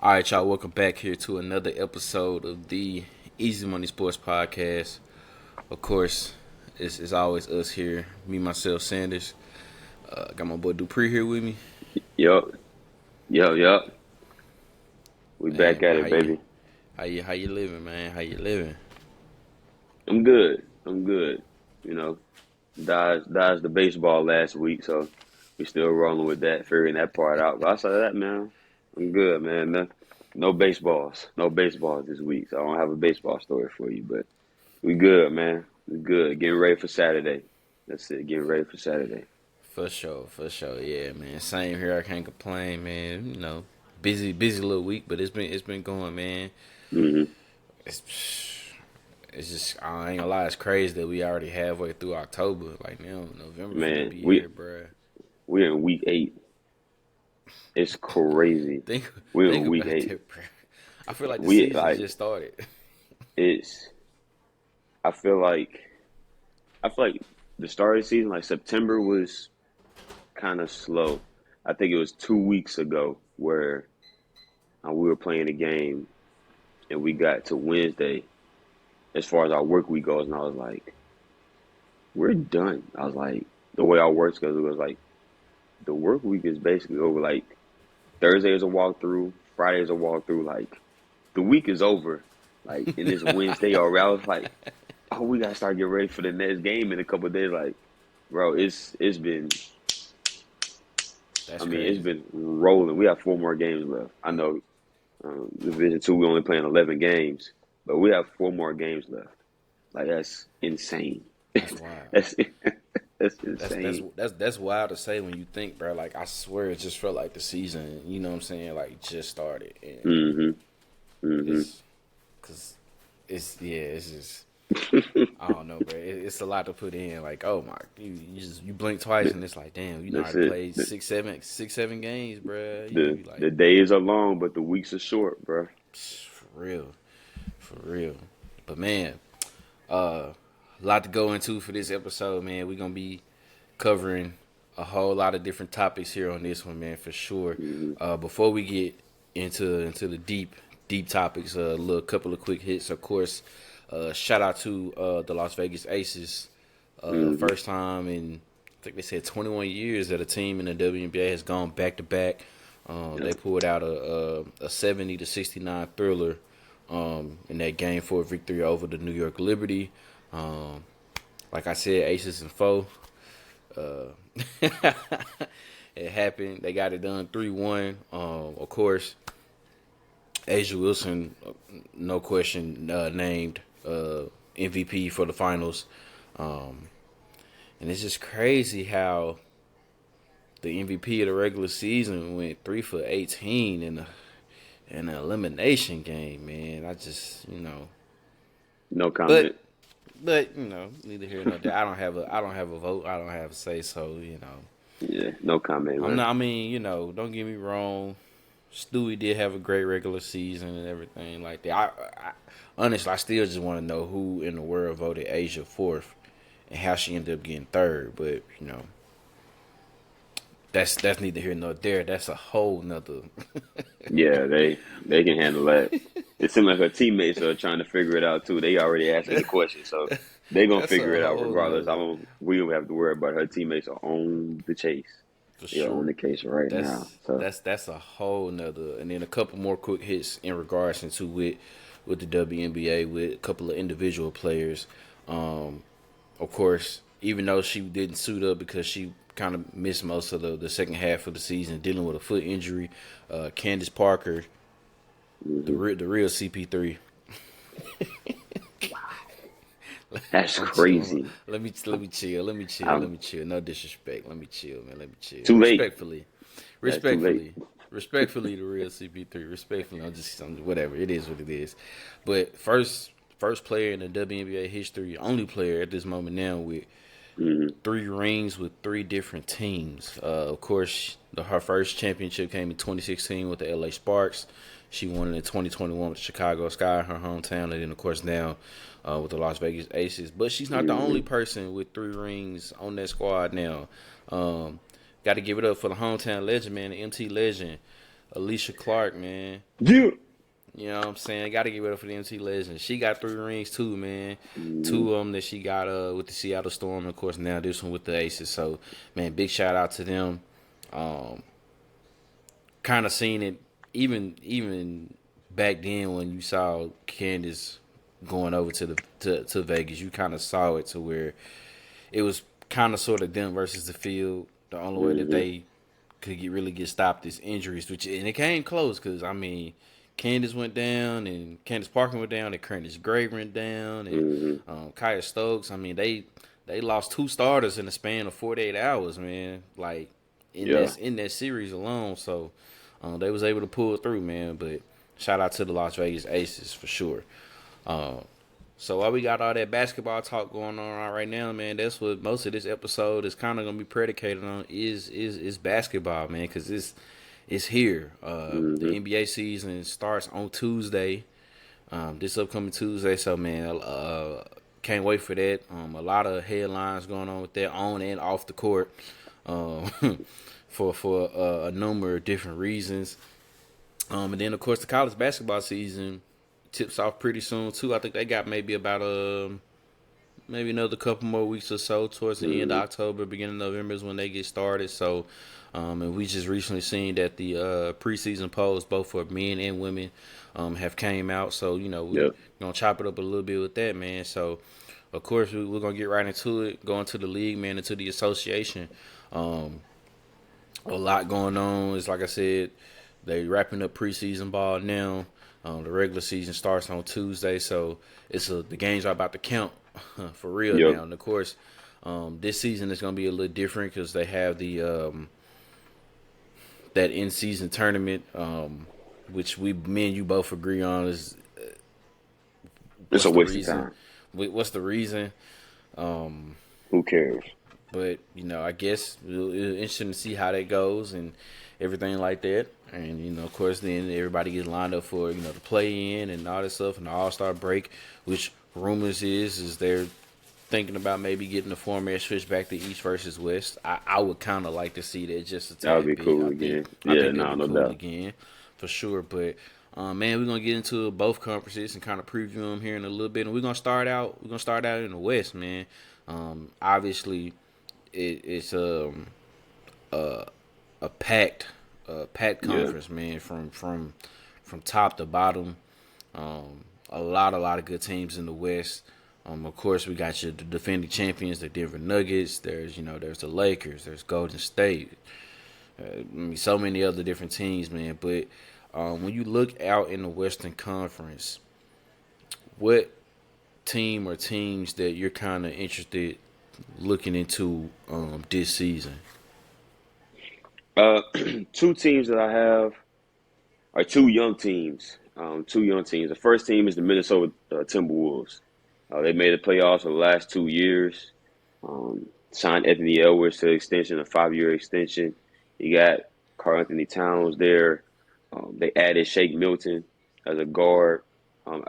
All right, y'all. Welcome back here to another episode of the Easy Money Sports Podcast. Of course, it's always us here. Me, myself, Sanders. Got my boy Dupree here with me. Yup. Yup. We back Man, at bro, it, baby. how you living, man? How you living? I'm good. You know, dodged the baseball last week, so we still rolling with that, figuring that part out. But outside of that, man, I'm good, man. No baseballs. No baseballs this week, so I don't have a baseball story for you, but we good, man. We good. Getting ready for Saturday. That's it. Getting ready for Saturday. For sure. Yeah, man. Same here. I can't complain, man. Busy little week, but it's been going, man. hmm It's it's just I ain't gonna lie. It's crazy that we already halfway through October. Like now, November finna Man, be we here, bruh. we're in week 8. It's crazy. Think We're think in week about 8. that, bruh. I feel like the We season like just started. it's. I feel like I feel like the start of the season, like September, was kind of slow. I think it was 2 weeks ago where we were playing a game and we got to Wednesday as far as our work week goes, and I was like, we're done. I was like, the way our work schedule was like, the work week is basically over. Like Thursday is a walkthrough, Friday is a walkthrough. Like the week is over. Like and it's Wednesday already. I was like, oh, we gotta start getting ready for the next game in a couple of days. Like, bro, it's been. That's It's crazy. been rolling. We have 4 more games left. I know Division Two, we only playing 11 games, but we have 4 more games left. Like that's insane. That's wild. that's that's That's that's insane. that's that's wild to say when you think, bro. Like I swear, it just felt like the season. You know what I'm saying? Like just started, and hmm hmm it's because it's just I don't know, bro. It's a lot to put in. Like, oh my, you blink twice and it's like, damn, That's I it. played six, seven games, bro. You The be like, the days are long, but the weeks are short, bro. for real, for real. But man, a lot to go into for this episode, man. We're gonna be covering a whole lot of different topics here on this one, man, for sure. hmm Before we get into the deep topics, a little couple of quick hits, of course. Shout out to the Las Vegas Aces. hmm First time in I think they said 21 years that a team in the WNBA has gone back to back. They Yep. pulled out a 70-69 thriller in that game 4 victory over the New York Liberty. Um, like I said, Aces and four. Uh, it happened. They got it done 3-1. Of course, Asia Wilson, no question, named MVP for the finals. Um, and it's just crazy how the MVP of the regular season went 3 for 18 in an elimination game, man. I just, No but comment. neither here nor there. I don't have a vote. I don't have a say. So Yeah, no comment, I'm man. not. I mean, don't get me wrong. Stewie did have a great regular season and everything like that. Honestly, I still just want to know who in the world voted Asia fourth and how she ended up getting third. But that's neither here nor there. That's a whole nother. Yeah, they can handle that. It seems like her teammates are trying to figure it out too. They already asking the question, so they gonna That's figure a it out whole regardless. I nother don't. We don't have to worry about her teammates are on the chase. for They are on sure. the case right now. So That's a whole nother. And then a couple more quick hits in regards into with the WNBA with a couple of individual players. Of course, even though she didn't suit up because she kind of missed most of the second half of the season dealing with a foot injury, Candace Parker, hmm the real CP3. that's I'm chill. crazy. Let me chill. I'm No disrespect. Let me chill, man. Let me chill. too late. That's too late. Respectfully, respectfully, the real CP3. Respectfully, whatever. It is what it is. But first player in the WNBA history, only player at this moment now with hmm 3 rings with 3 different teams. Of course, her first championship came in 2016 with the LA Sparks. She won it in 2021 with the Chicago Sky, her hometown, and then of course now with the Las Vegas Aces. But she's not the only hmm person with 3 rings on that squad now. Got to give it up for the hometown legend, man, the MT legend, Alicia Clark, man. You. You know what I'm saying? Got to get rid of for the MC Legends. She got 3 rings too, man. Mm-hmm. 2 of them that she got with the Seattle Storm, and of course now this one with the Aces. So, man, big shout out to them. Um, kind of seen it even back then when you saw Candace going over to Vegas. You kind of saw it to where it was kind of sort of them versus the field. The only way that Mm-hmm. they could really get stopped is injuries, and it came close because I mean, Candace went down and Candace Parker went down and Candace Gray went down and Mm-hmm. Kaya Stokes. I mean, they lost 2 starters in the span of 48 hours, man. Like Yeah. in that series alone, so they was able to pull through, man. But shout out to the Las Vegas Aces for sure. Um, so while we got all that basketball talk going on right now, man, that's what most of this episode is kind of gonna be predicated on is basketball, man, because it's here. The Mm-hmm. NBA season starts on Tuesday, this upcoming Tuesday. So man, can't wait for that. A lot of headlines going on with that on and off the court, um, for a number of different reasons. And then of course the college basketball season tips off pretty soon too. I think they got maybe about maybe another couple more weeks or so towards the end of Mm-hmm. October, beginning of November is when they get started. So, and we just recently seen that the preseason polls, both for men and women, have came out. So you know we Yeah. gonna chop it up a little bit with that, man. So, of course we're gonna get right into it, going to the league, man, into the association. Um, a lot going on. It's like I said, they wrapping up preseason ball now. The regular season starts on Tuesday, so the games are about to count for real Yep. now. And of course, this season is going to be a little different because they have the that in season tournament, which me and you both agree on is It's what's a the waste of reason? time. What's the reason? Um, Who cares? But I guess it'll interesting to see how that goes and everything like that. And of course, then everybody gets lined up for the play in and all that stuff and the All Star break, which rumors is they're thinking about maybe getting the format switched back to East versus West. I would kind of like to see that just a That would tad be bit. cool again. I Yeah. think that'd No. be No cool doubt. again for sure. But man, we're gonna get into both conferences and kind of preview them here in a little bit. And we're gonna start out. We're gonna start out in the West, man. Obviously it's a a packed Yeah. conference, man, from top to bottom. A lot of good teams in the West. Of course, we got the defending champions, the Denver Nuggets. There's the Lakers. There's Golden State. I mean, so many other different teams, man. But when you look out in the Western Conference, what team or teams that you're kind of interested looking into this season? Uh, two teams that I have are two young teams. Two young teams. The first team is the Minnesota Timberwolves. They made the playoffs for the last 2 years. Signed Anthony Edwards to extension, a 5-year extension. You got Karl Anthony Towns there. They added Shake Milton as a guard.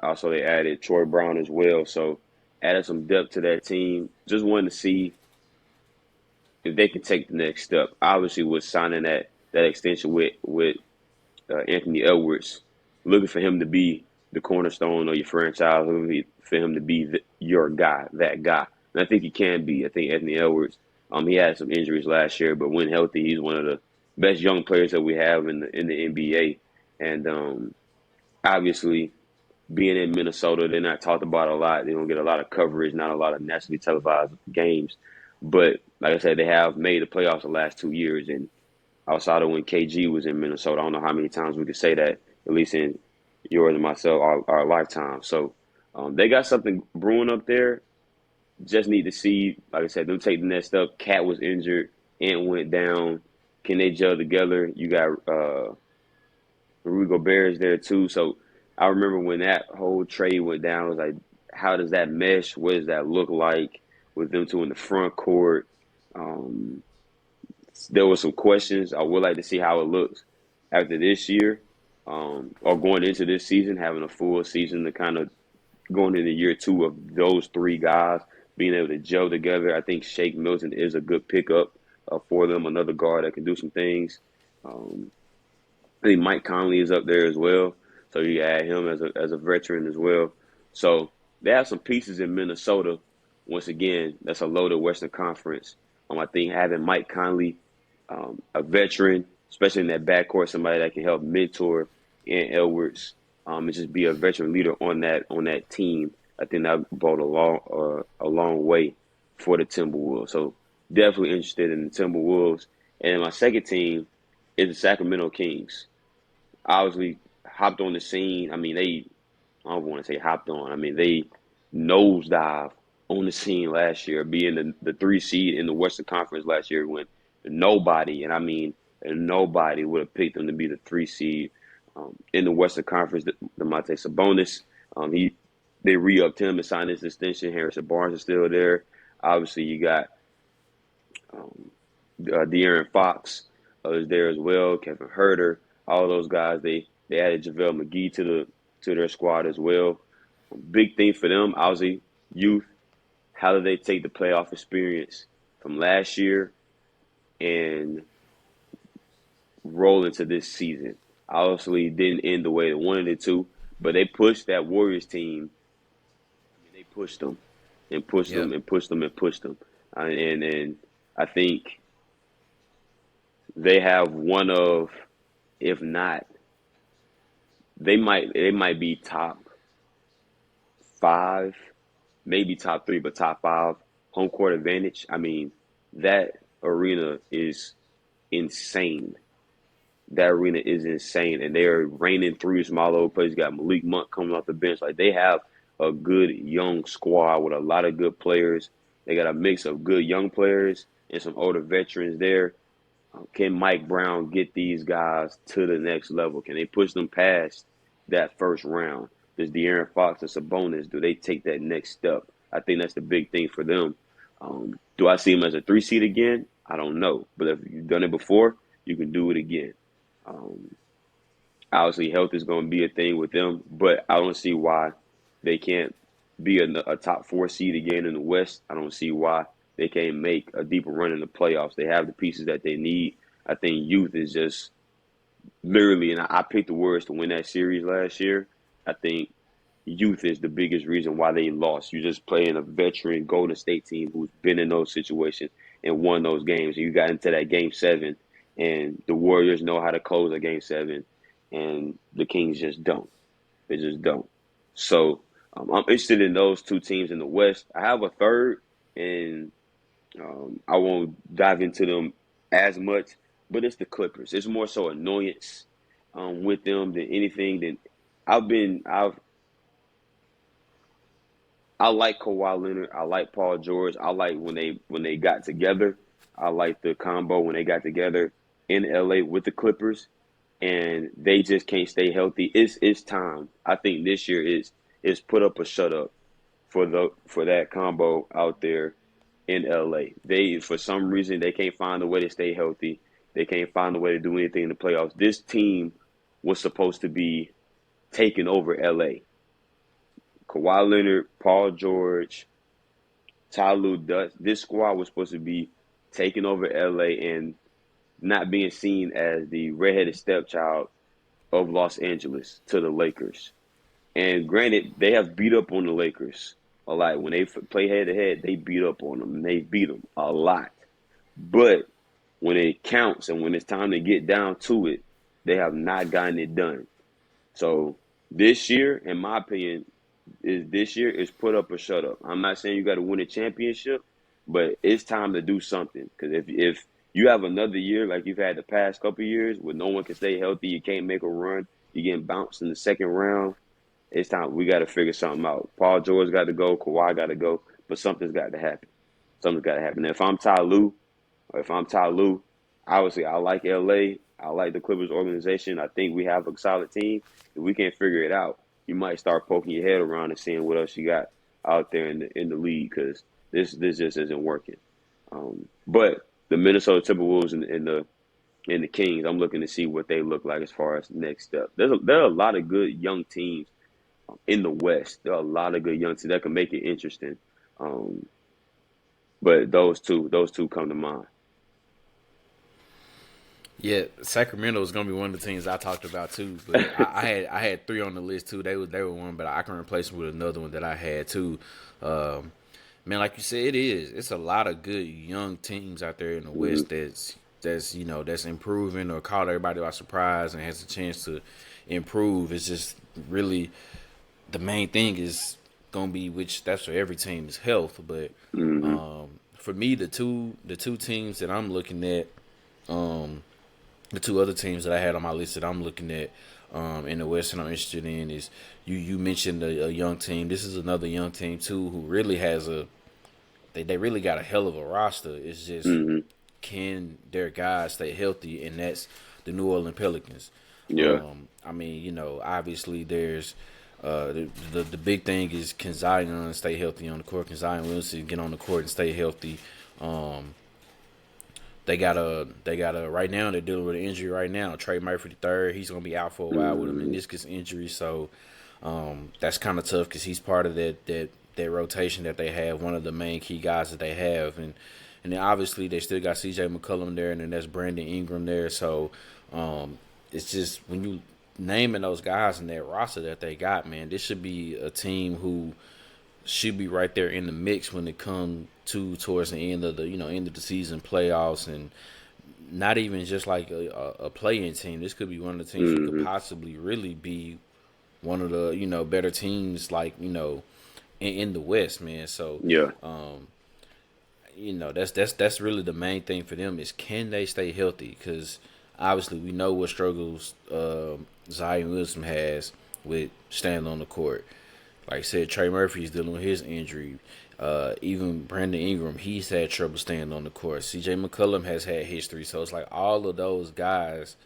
Also, they added Troy Brown as well. So, added some depth to that team. Just wanted to see if they could take the next step. Obviously, with signing that extension with Anthony Edwards, looking for him to be the cornerstone of your franchise, looking for him to be your guy, that guy. And I think he can be. I think Anthony Edwards, he had some injuries last year, but when healthy, he's one of the best young players that we have in the NBA. And obviously, being in Minnesota, they're not talked about a lot. They don't get a lot of coverage, not a lot of nationally televised games. But like I said, they have made the playoffs the last 2 years, and outside of when KG was in Minnesota. I don't know how many times we could say that, at least in yours and myself, our lifetime. So they got something brewing up there. Just need to see, like I said, them take the next step. Cat was injured, Ant went down. Can they gel together? You got Rudy Gobert is there too. So I remember when that whole trade went down, I was like, how does that mesh? What does that look like with them two in the front court? Um, there were some questions. I would like to see how it looks after this year, or going into this season, having a full season to kind of going into year two of those three guys being able to gel together. I think Shake Milton is a good pickup for them, another guard that can do some things. Um, I think Mike Conley is up there as well. So you add him as a veteran as well. So they have some pieces in Minnesota. Once again, that's a loaded Western Conference. I think having Mike Conley, a veteran, especially in that backcourt, somebody that can help mentor Ant Edwards, and just be a veteran leader on that team. I think that brought a long way for the Timberwolves. So definitely interested in the Timberwolves. And my second team is the Sacramento Kings. Obviously hopped on the scene. I mean, I don't want to say hopped on. I mean, they nosedive on the scene last year, being the 3 seed in the Western Conference last year when nobody, and I mean nobody, would have picked them to be the 3 seed in the Western Conference. The Monte Sabonis, they re-upped him and signed his extension. Harrison Barnes is still there. Obviously, you got De'Aaron Fox is there as well. Kevin Herter, all those guys. They added JaVale McGee to their squad as well. Big thing for them, obviously, youth. How do they take the playoff experience from last year and roll into this season? Obviously, didn't end the way they wanted it to, but they pushed that Warriors team. I mean, they pushed them and pushed Yep. them and pushed them and pushed them, and I think they have one of, if not, they might be top 5, maybe top 3, but top 5 home court advantage. I mean, that arena is insane. That arena is insane, and they're raining threes from all over the place. You got Malik Monk coming off the bench. Like, they have a good young squad with a lot of good players. They got a mix of good young players and some older veterans there. Can Mike Brown get these guys to the next level? Can they push them past that first round? Does De'Aaron Fox and Sabonis, do they take that next step? I think that's the big thing for them. Do I see them as a 3 seed again? I don't know. But if you've done it before, you can do it again. Um, Obviously, health is going to be a thing with them, but I don't see why they can't be a top 4 seed again in the West. I don't see why they can't make a deeper run in the playoffs. They have the pieces that they need. I think youth is just literally, and I picked the Warriors to win that series last year. I think youth is the biggest reason why they lost. You just playing a veteran Golden State team who's been in those situations and won those games. You got into that game 7, and the Warriors know how to close a game 7, and the Kings just don't. They just don't. So I'm interested in those 2 teams in the West. I have a third, and I won't dive into them as much, but it's the Clippers. It's more so annoyance with them than anything. I like Kawhi Leonard. I like Paul George. I like when they got together. I like the combo when they got together in LA with the Clippers, and they just can't stay healthy. It's time. I think this year is put up or shut up for that combo out there in LA. They, for some reason, they can't find a way to stay healthy. They can't find a way to do anything in the playoffs. This team was supposed to be taking over LA. Kawhi Leonard, Paul George, Ty Lue Dutch. This squad was supposed to be taking over LA and not being seen as the redheaded stepchild of Los Angeles to the Lakers. And granted, they have beat up on the Lakers a lot. When they play head to head, they beat up on them, and they beat them a lot. But when it counts and when it's time to get down to it, they have not gotten it done. So this year, in my opinion, is put up or shut up. I'm not saying you got to win a championship, but it's time to do something. Because if you have another year like you've had the past couple of years where no one can stay healthy, you can't make a run, you're getting bounced in the second round, it's time. We got to figure something out. Paul George got to go. Kawhi got to go. But something's got to happen. Something's got to happen. If I'm Ty Lue, obviously I like LA. I like the Clippers organization. I think we have a solid team. If we can't figure it out, you might start poking your head around and seeing what else you got out there in the league, because this just isn't working. But the Minnesota Timberwolves and the Kings, I'm looking to see what they look like as far as next step. There are a lot of good young teams in the West. There are a lot of good young teams that can make it interesting. But those two come to mind. Yeah, Sacramento is gonna be one of the teams I talked about too. But I had three on the list too. They were one, but I can replace them with another one that I had too. Um, Man, like you said, it is. It's a lot of good young teams out there in the Mm-hmm. West that's improving or caught everybody by surprise and has a chance to improve. It's just really the main thing is gonna be, which that's for every team, is health. But Mm-hmm. for me, the two teams that I'm looking at, um, the two other teams that I had on my list that I'm looking at in the West and I'm interested in is you mentioned a young team. This is another young team too who really has they really got a hell of a roster. It's just, Mm-hmm. can their guys stay healthy, and that's the New Orleans Pelicans. Yeah. I mean, obviously there's the big thing is, can Zion stay healthy on the court? Can Zion Williamson get on the court and stay healthy? Um, they got a right now they're dealing with an injury right now. Trey Murphy the third, he's gonna be out for a while with a Mm-hmm. meniscus injury, so that's kind of tough because he's part of that rotation that they have, one of the main key guys that they have, and then obviously they still got C.J. McCollum there, and then that's Brandon Ingram there. So it's just, when you naming those guys in that roster that they got, man, this should be a team who should be right there in the mix when it comes to towards the end of the season playoffs, and not even just like a play-in team. This could be one of the teams who could Mm-hmm. possibly really be one of the better teams, like in the West, man. So Yeah. that's really the main thing for them, is, can they stay healthy? Because obviously we know what struggles Zion Williamson has with standing on the court. Like I said, Trey Murphy's dealing with his injury. Even Brandon Ingram, he's had trouble staying on the court. C.J. McCollum has had history, so it's like all of those guys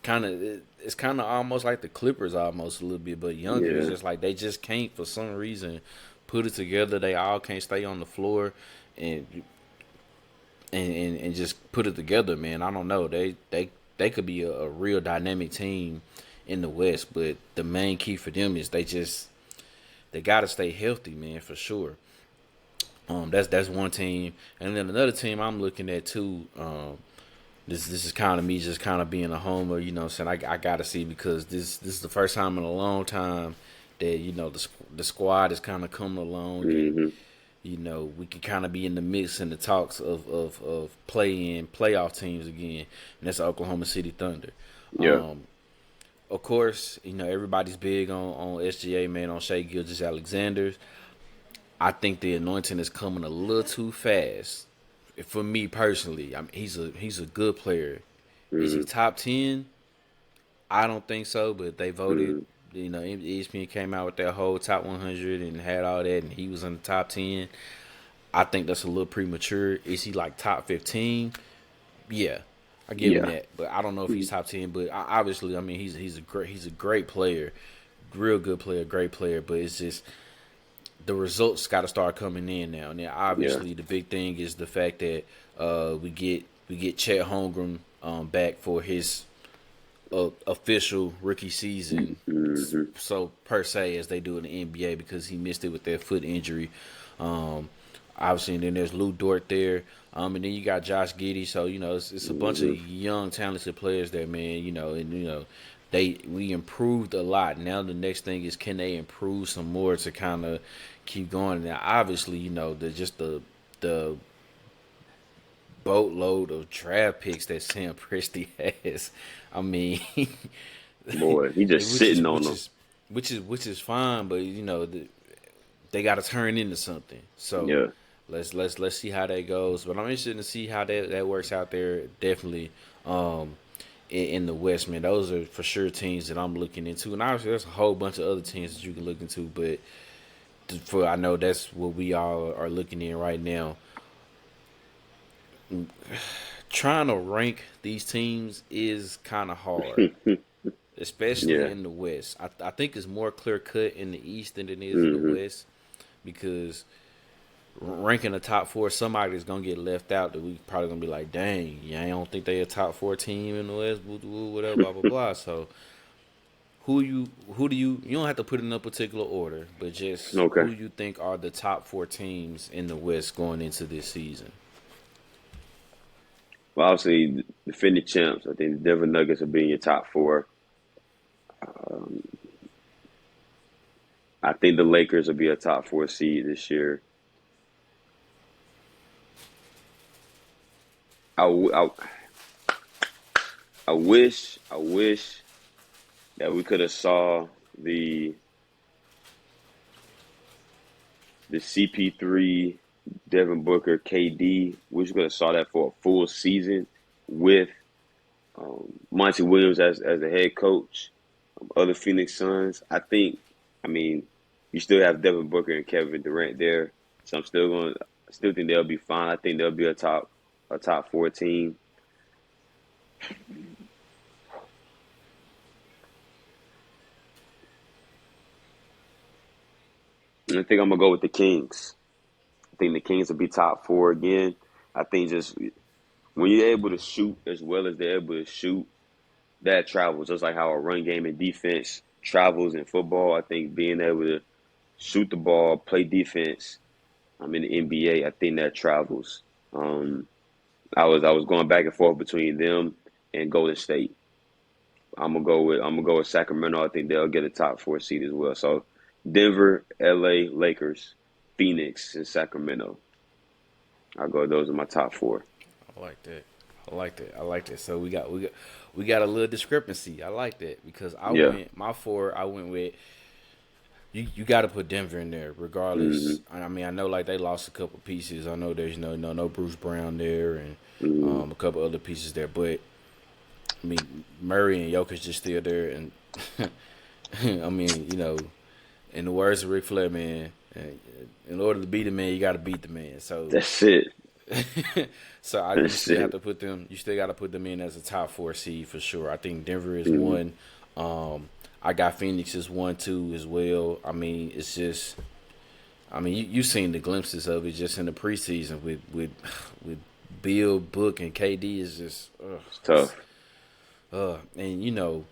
it's kind of almost like the Clippers, almost a little bit, but younger. It's Yeah. just like they just can't, for some reason, put it together. They all can't stay on the floor and and just put it together, man. I don't know. They could be a real dynamic team in the West, but the main key for them is they got to stay healthy, man, for sure. That's one team, and then another team I'm looking at too. This is kind of me just kind of being a homer, what I'm saying. I got to see, because this is the first time in a long time that the squad is kind of coming along, and Mm-hmm. we can kind of be in the mix in the talks of play-in playoff teams again, and that's the Oklahoma City Thunder. Yeah. Of course, everybody's big on SGA, man, on Shai Gilgeous-Alexander. I think the anointing is coming a little too fast for me personally. I mean, he's a good player. Is he Mm-hmm. top 10? I don't think so, but they voted. Mm-hmm. ESPN came out with that whole top 100 and had all that, and he was in the top 10. I think that's a little premature. Is he like top 15? Yeah, I give him Yeah. that, but I don't know if he's top 10. But obviously, I mean, he's a great player, real good player, great player. But it's just the results got to start coming in now. And then Yeah. obviously the big thing is the fact that we get Chet Holmgren back for his official rookie season, Mm-hmm. so per se, as they do in the NBA, because he missed it with that foot injury. Um, Obviously, and then there's Lou Dort there, and then you got Josh Giddey. So it's a bunch of Mm-hmm. young, talented players there, man. And we improved a lot. Now the next thing is, can they improve some more to kind of keep going? Now, obviously, the boatload of draft picks that Sam Presti has. I mean, Boy, he just which is sitting on which them. is which is fine, but they got to turn into something. So Yeah. let's see how that goes. But I'm interested to see how that works out there. Definitely, in the West, man. Those are for sure teams that I'm looking into, and obviously there's a whole bunch of other teams that you can look into. But for I know that's what we all are looking in right now. Trying to rank these teams is kind of hard, especially Yeah. in the West. I think it's more clear cut in the East than it is in the Mm-hmm. West, because ranking the top four, somebody's gonna get left out that we probably gonna be like, dang, yeah, I don't think they a top four team in the West, whatever, blah blah blah. So who do you don't have to put in a particular order, but just Okay. who you think are the top four teams in the West going into this season? Well, obviously, defending champs. I think the Denver Nuggets will be in your top four. I think the Lakers will be a top four seed this year. I, w- I wish that we could have saw the CP3, Devin Booker, KD. We could have saw that for a full season with Monty Williams as the head coach. Other Phoenix Suns. I mean, you still have Devin Booker and Kevin Durant there, so still think they'll be fine. I think they'll be a top four team. And I think I'm gonna go with the Kings. I think the Kings will be top four again. I think just when you're able to shoot as well as they're able to shoot, that travels. Just like how a run game and defense travels in football. I think being able to shoot the ball, play defense. I'm in the NBA. I think that travels. Um, I was going back and forth between them and Golden State. I'm gonna go with Sacramento. I think they'll get a top four seed as well. So Denver, LA, Lakers, Phoenix, and Sacramento. I'll go. Those are my top four. I like that. I like that. I like that. So we got a little discrepancy. I like that because I Yeah. went my four. I went with you. Got to put Denver in there, regardless. Hmm. I mean, I know like they lost a couple pieces. I know there's no Bruce Brown there and Hmm. a couple other pieces there, but I mean Murray and Jokic just still there, and I mean in the words of Ric Flair, man, in order to beat the man, you got to beat the man. So That's it. so you That's still have it. to put them. You still got to put them in as a top four seed for sure. I think Denver is Hmm. one. I got Phoenix as one too as well. I mean, it's just. I mean, you've seen the glimpses of it just in the preseason with Bill, Book, and KD is just It's tough. and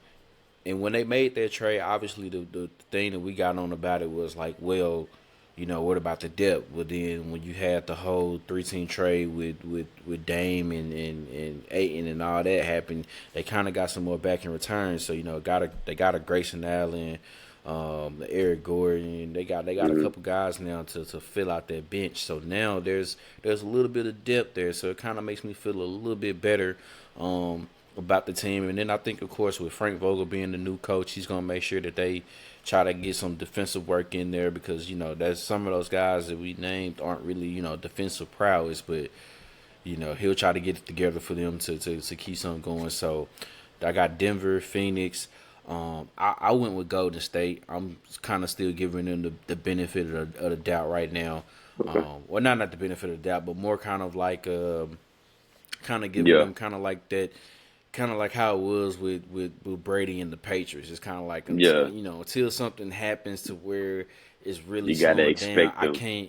and when they made that trade, obviously the thing that we got on about it was like, well, what about the depth? Well, then when you had the whole 3-team trade with Dame and Ayton and all that happened, they kind of got some more back in return. So they got a Grayson Allen, Eric Gordon. They got a Hmm. couple guys now to fill out that bench. So now there's a little bit of depth there. So it kind of makes me feel a little bit better. About the team. And then I think, of course, with Frank Vogel being the new coach, he's going to make sure that they try to get some defensive work in there because, there's some of those guys that we named aren't really, defensive prowess, but, he'll try to get it together for them to keep something going. So I got Denver, Phoenix. I went with Golden State. I'm kind of still giving them the benefit of the doubt right now. Okay. Well, not the benefit of the doubt, but more kind of like kind of giving Yeah. them kind of like that, kind of like how it was with Brady and the Patriots. It's kind of like Yeah. until something happens to where it's really You gotta slowing down. expect them.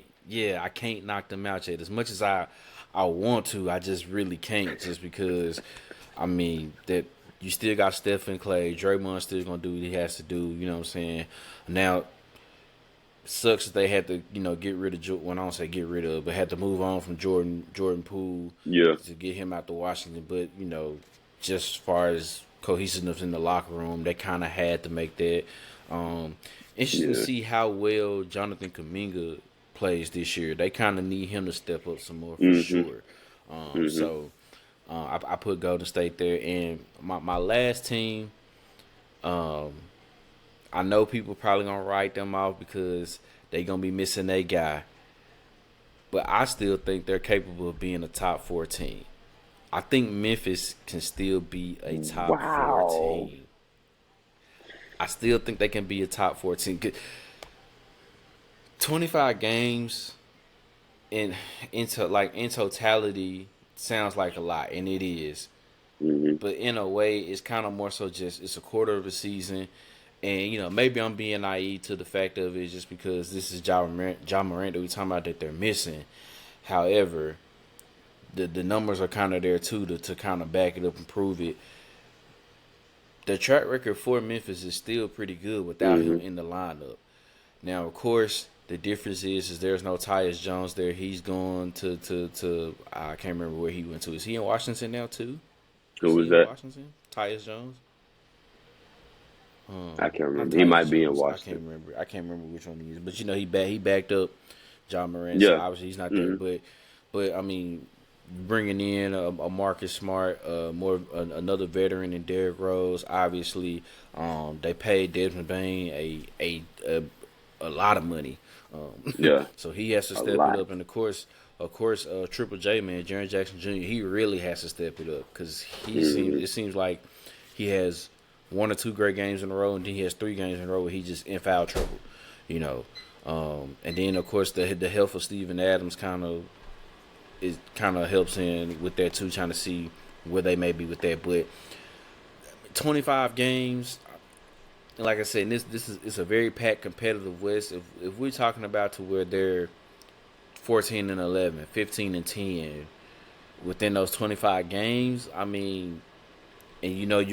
I can't knock them out yet. As much as I want to, I just really can't. Just because, I mean that you still got Stephen Clay, Draymond still gonna do what he has to do. You know what I'm saying? Now sucks that they had to, get rid of. When I don't say get rid of, but had to move on from Jordan Poole Yeah. to get him out to Washington. But just as far as cohesiveness in the locker room, they kind of had to make that. Um, Interesting to Yeah. see how well Jonathan Kuminga plays this year. They kind of need him to step up some more for Hmm. sure. Hmm. So I put Golden State there, and my last team. Um, I know people probably gonna write them off because they gonna be missing their guy, but I still think they're capable of being a top four team. I think Memphis can still be a top four Wow. team. I still think they can be a top 14. 25 games in totality sounds like a lot, and it is. Hmm. But in a way, it's kind of more so just it's a quarter of a season, and maybe I'm being naive to the fact of it just because this is John Morant that we talking about that they're missing. However, the numbers are kind of there too to kind of back it up and prove it. The track record for Memphis is still pretty good without him Hmm. in the lineup. Now, of course, the difference is there's no Tyus Jones there. He's gone to I can't remember where he went to. Is he in Washington now too? Who Is was he in that? Washington? Tyus Jones. I can't Not remember. He Tyus might be in Jones. I can't Washington. remember. I can't remember which one he is. But he backed up John Moran, so Yeah. obviously he's not there. Hmm. But I mean, bringing in a Marcus Smart, another veteran in Derrick Rose. Obviously, they paid Desmond Bain a lot of money, Yeah. so he has to A step it lot. up. And of course, Triple J man, Jaren Jackson Jr. He really has to step it up because Hmm. it seems like he has one or two great games in a row, and then he has 3 games in a row where he just in foul trouble, you know. And then of course the health of Steven Adams kind of helps in with that too, trying to see where they may be with that. But 25 games, like I said, this is it's a very packed competitive West. If we're talking about to where they're 14 and 11, 15 and 10 within those 25 games, I mean, and you'll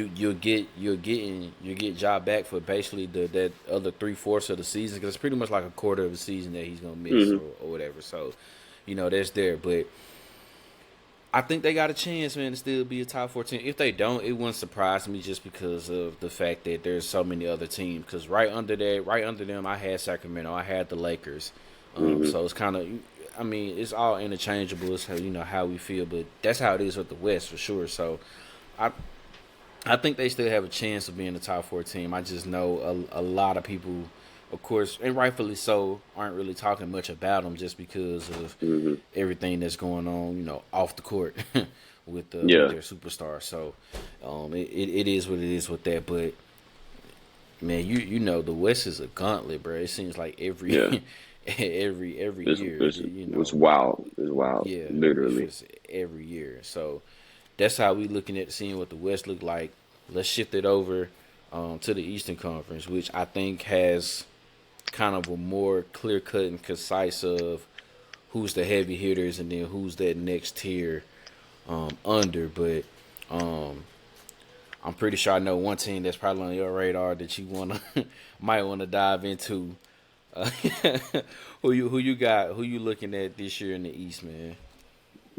get job back for basically that other 3/4 of the season because it's pretty much like a quarter of the season that he's gonna miss Hmm. or whatever. So, that's there. But I think they got a chance, man, to still be a top 14. If they don't, it wouldn't surprise me just because of the fact that there's so many other teams. Because right under them, I had Sacramento, I had the Lakers. Hmm. So it's kind of, I mean, it's all interchangeable. It's how, how we feel, but that's how it is with the West for sure. So I I think they still have a chance of being a top 4 team. I just know a lot of people, of course, and rightfully so, aren't really talking much about them just because of Hmm. everything that's going on, off the court with Yeah. their superstars. So it is what it is with that. But man, the West is a gauntlet, bro. It seems like Yeah. every It's year, it's it's wild. It's wild. yeah, if Literally. it's every year. So that's how we looking at seeing what the West look like. Let's shift it over to the Eastern Conference, which I think has kind of a more clear cut and concise of who's the heavy hitters and then who's that next tier under. But um, I'm pretty sure I know one team that's probably on your radar that you wanna might wanna dive into. Uh, who you looking at this year in the East, man?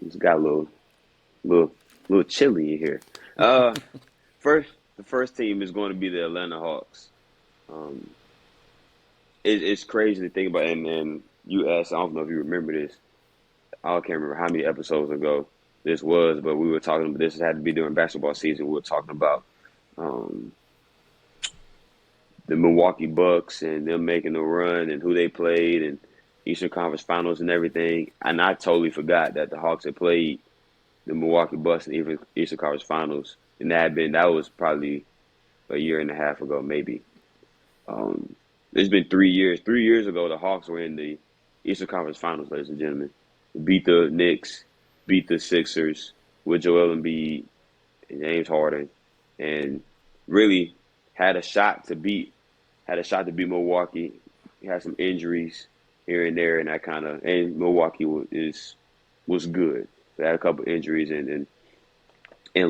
It's got little little chilly in here. Uh, first the first team is going to be the Atlanta Hawks. Um, it's crazy to think about. And you asked, I don't know if you remember this. I can't remember how many episodes ago this was, but we were talking about this had to be during basketball season. We were talking about um, the Milwaukee Bucks and them making a run and who they played and Eastern Conference Finals and everything. And I totally forgot that the Hawks had played the Milwaukee Bucks in even Eastern Conference Finals, and that was probably a year and a half ago, maybe. Um, it's been 3 years. 3 years ago, the Hawks were in the Eastern Conference Finals, ladies and gentlemen. Beat the Knicks, beat the Sixers with Joel Embiid and James Harden, and really had a shot to beat Milwaukee. He had some injuries here and there, and that and Milwaukee was good. They had a couple injuries and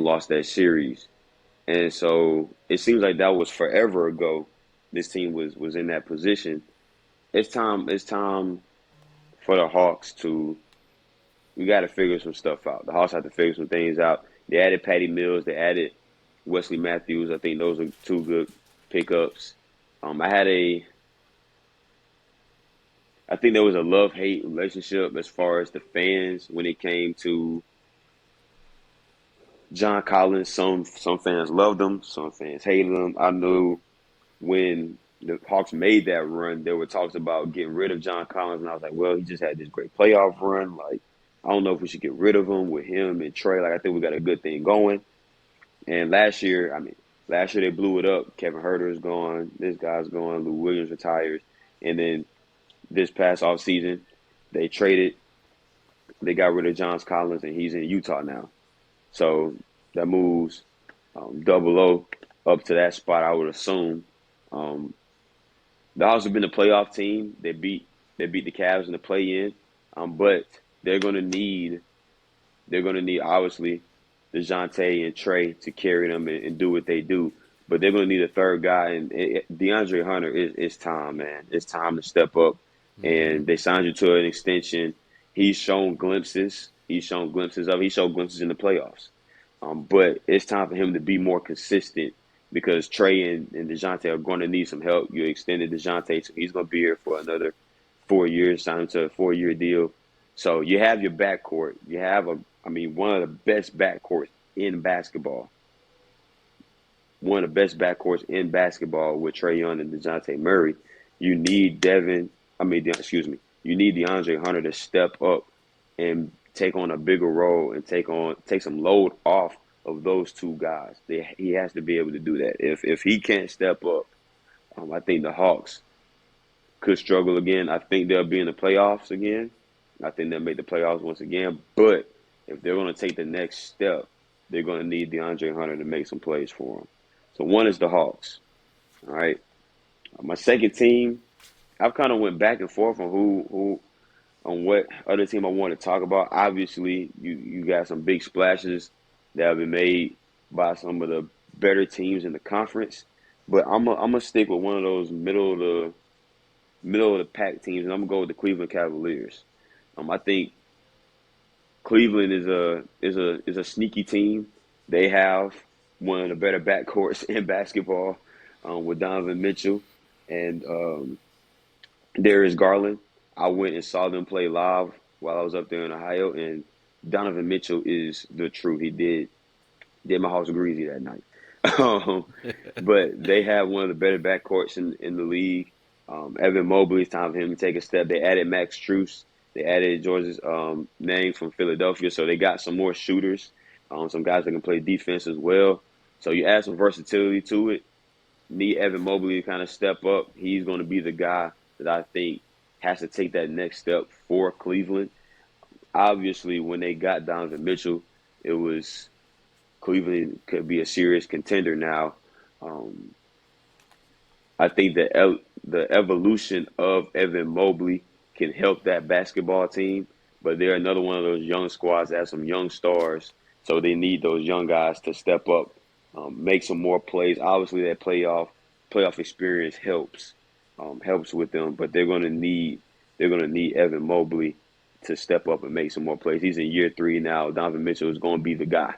lost that series. And so it seems like that was forever ago. This team was in that position. It's time for the Hawks to we got to figure some stuff out. The Hawks have to figure some things out. They added Patty Mills. They added Wesley Matthews. I think those are two good pickups. I had a I think there was a love hate relationship as far as the fans when it came to John Collins. Some fans loved him, some fans hated him. I knew when the Hawks made that run, there were talks about getting rid of John Collins, and I was like, well, he just had this great playoff run. Like, I don't know if we should get rid of him with him and Trey. Like, I think we got a good thing going. And last year they blew it up. Kevin Herter is gone. This guy's gone. Lou Williams retires. And then this past off season, they traded. They got rid of John Collins, and he's in Utah now. So that moves Double O up to that spot, I would assume. Um, the Hawks have been a playoff team. They beat the Cavs in the play-in, but they're gonna need obviously Dejounte and Trey to carry them and do what they do. But they're gonna need a third guy, and DeAndre Hunter is time, man. It's time to step up. Mm-hmm. And they signed you to an extension. He's shown glimpses. He showed glimpses in the playoffs. But it's time for him to be more consistent because Trey and DeJounte are going to need some help. You extended DeJounte, so he's going to be here for another 4 years, signed to a 4-year deal. So you have your backcourt. You have one of the best backcourts in basketball. One of the best backcourts in basketball with Trae Young and DeJounte Murray. You need you need DeAndre Hunter to step up and take on a bigger role and take some load off of those two guys. He has to be able to do that. If he can't step up, I think the Hawks could struggle again. I think they'll be in the playoffs again. I think they'll make the playoffs once again. But if they're going to take the next step, they're going to need DeAndre Hunter to make some plays for them. So one is the Hawks. All right. My second team, I've kind of went back and forth on who on what other team I want to talk about. Obviously, you got some big splashes that have been made by some of the better teams in the conference. But I'm gonna stick with one of those middle of the pack teams, and I'm gonna go with the Cleveland Cavaliers. I think Cleveland is a sneaky team. They have one of the better backcourts in basketball with Donovan Mitchell and Darius Garland. I went and saw them play live while I was up there in Ohio, and Donovan Mitchell is the truth. He did my house greasy that night. But they have one of the better backcourts in the league. Evan Mobley, it's time for him to take a step. They added Max Strus. They added George's name from Philadelphia, so they got some more shooters, some guys that can play defense as well. So you add some versatility to it. Need Evan Mobley to kind of step up. He's going to be the guy that I think has to take that next step for Cleveland. Obviously, when they got Donovan Mitchell, it was Cleveland could be a serious contender now. I think the evolution of Evan Mobley can help that basketball team, but they're another one of those young squads that have some young stars, so they need those young guys to step up, make some more plays. Obviously, that playoff experience helps with them, but they're gonna need Evan Mobley to step up and make some more plays. He's in year 3 now. Donovan Mitchell is going to be the guy.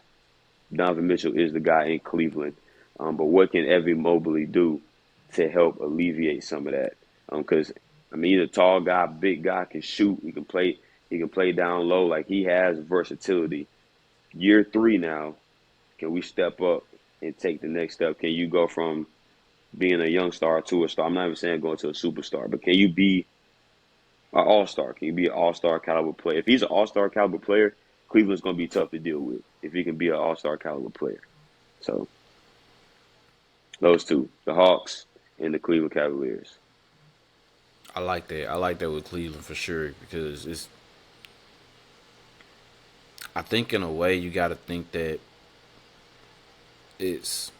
Donovan Mitchell is the guy in Cleveland. But what can Evan Mobley do to help alleviate some of that? Because he's a tall guy, big guy, can shoot. He can play down low. Like, he has versatility. Year 3 now. Can we step up and take the next step? Can you go from being a young star to a star? I'm not even saying going to a superstar, but can you be an all-star? Can you be an all-star caliber player? If he's an all-star caliber player, Cleveland's going to be tough to deal with if he can be an all-star caliber player. So those two, the Hawks and the Cleveland Cavaliers. I like that. I like that with Cleveland for sure because I think in a way you got to think that it's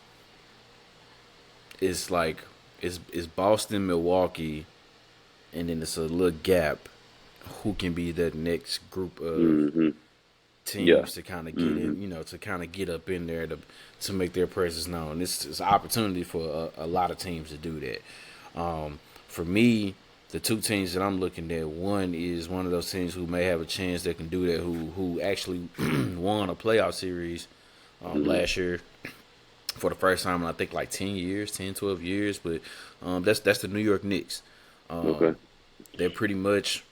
like it's Boston, Milwaukee, and then it's a little gap. Who can be that next group of teams to kind of get in, to kind of get up in there to make their presence known. It's an opportunity for a lot of teams to do that. For me, the two teams that I'm looking at, one is one of those teams who may have a chance that can do that, who actually won a playoff series last year for the first time in I think like 10, 12 years. But that's the New York Knicks. Okay. They're pretty much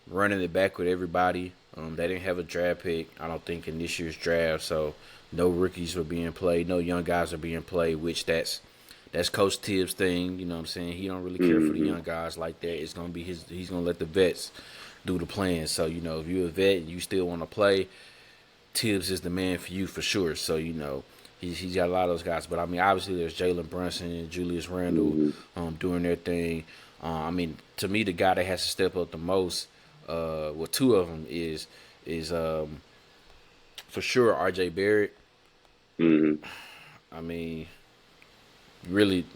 running it back with everybody. They didn't have a draft pick, I don't think, in this year's draft, so no rookies were being played, no young guys are being played, which that's Coach Tibbs' thing. You know what I'm saying? He don't really care for the young guys like that. It's gonna be he's gonna let the vets do the playing. So if you're a vet and you still want to play, Tibbs is the man for you for sure. So he's got a lot of those guys. But obviously there's Jalen Brunson and Julius Randle doing their thing. To me, the guy that has to step up the most, two of them is for sure R.J. Barrett. Really,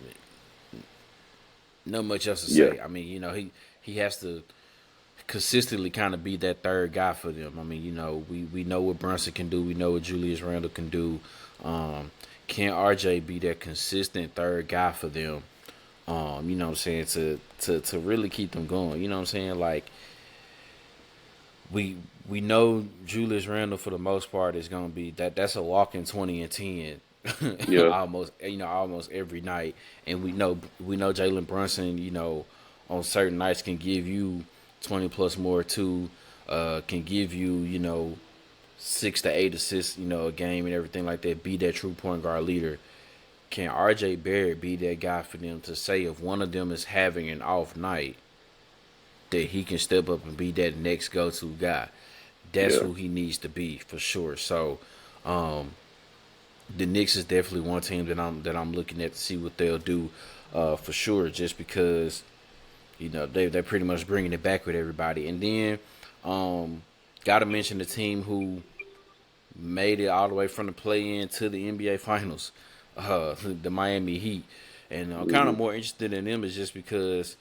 not much else to say. Yeah. He has to consistently kind of be that third guy for them. We know what Brunson can do. We know what Julius Randle can do. Can R.J. be that consistent third guy for them? You know what I'm saying, to really keep them going. You know what I'm saying? Like, we we know Julius Randle for the most part is gonna be that's a walking 20 and 10. Yeah. Almost every night, and we know Jalen Brunson, on certain nights can give you 20 plus more too, can give you 6 to 8 assists, a game and everything like that. Be that true point guard leader. Can R.J. Barrett be that guy for them to say if one of them is having an off night that he can step up and be that next go-to guy? That's Yeah. who he needs to be for sure. So, the Knicks is definitely one team that I'm looking at to see what they'll do, for sure. Just because they're pretty much bringing it back with everybody, and then got to mention the team who made it all the way from the play-in to the NBA Finals, the Miami Heat, and I'm kind Hmm. of more interested in them is just because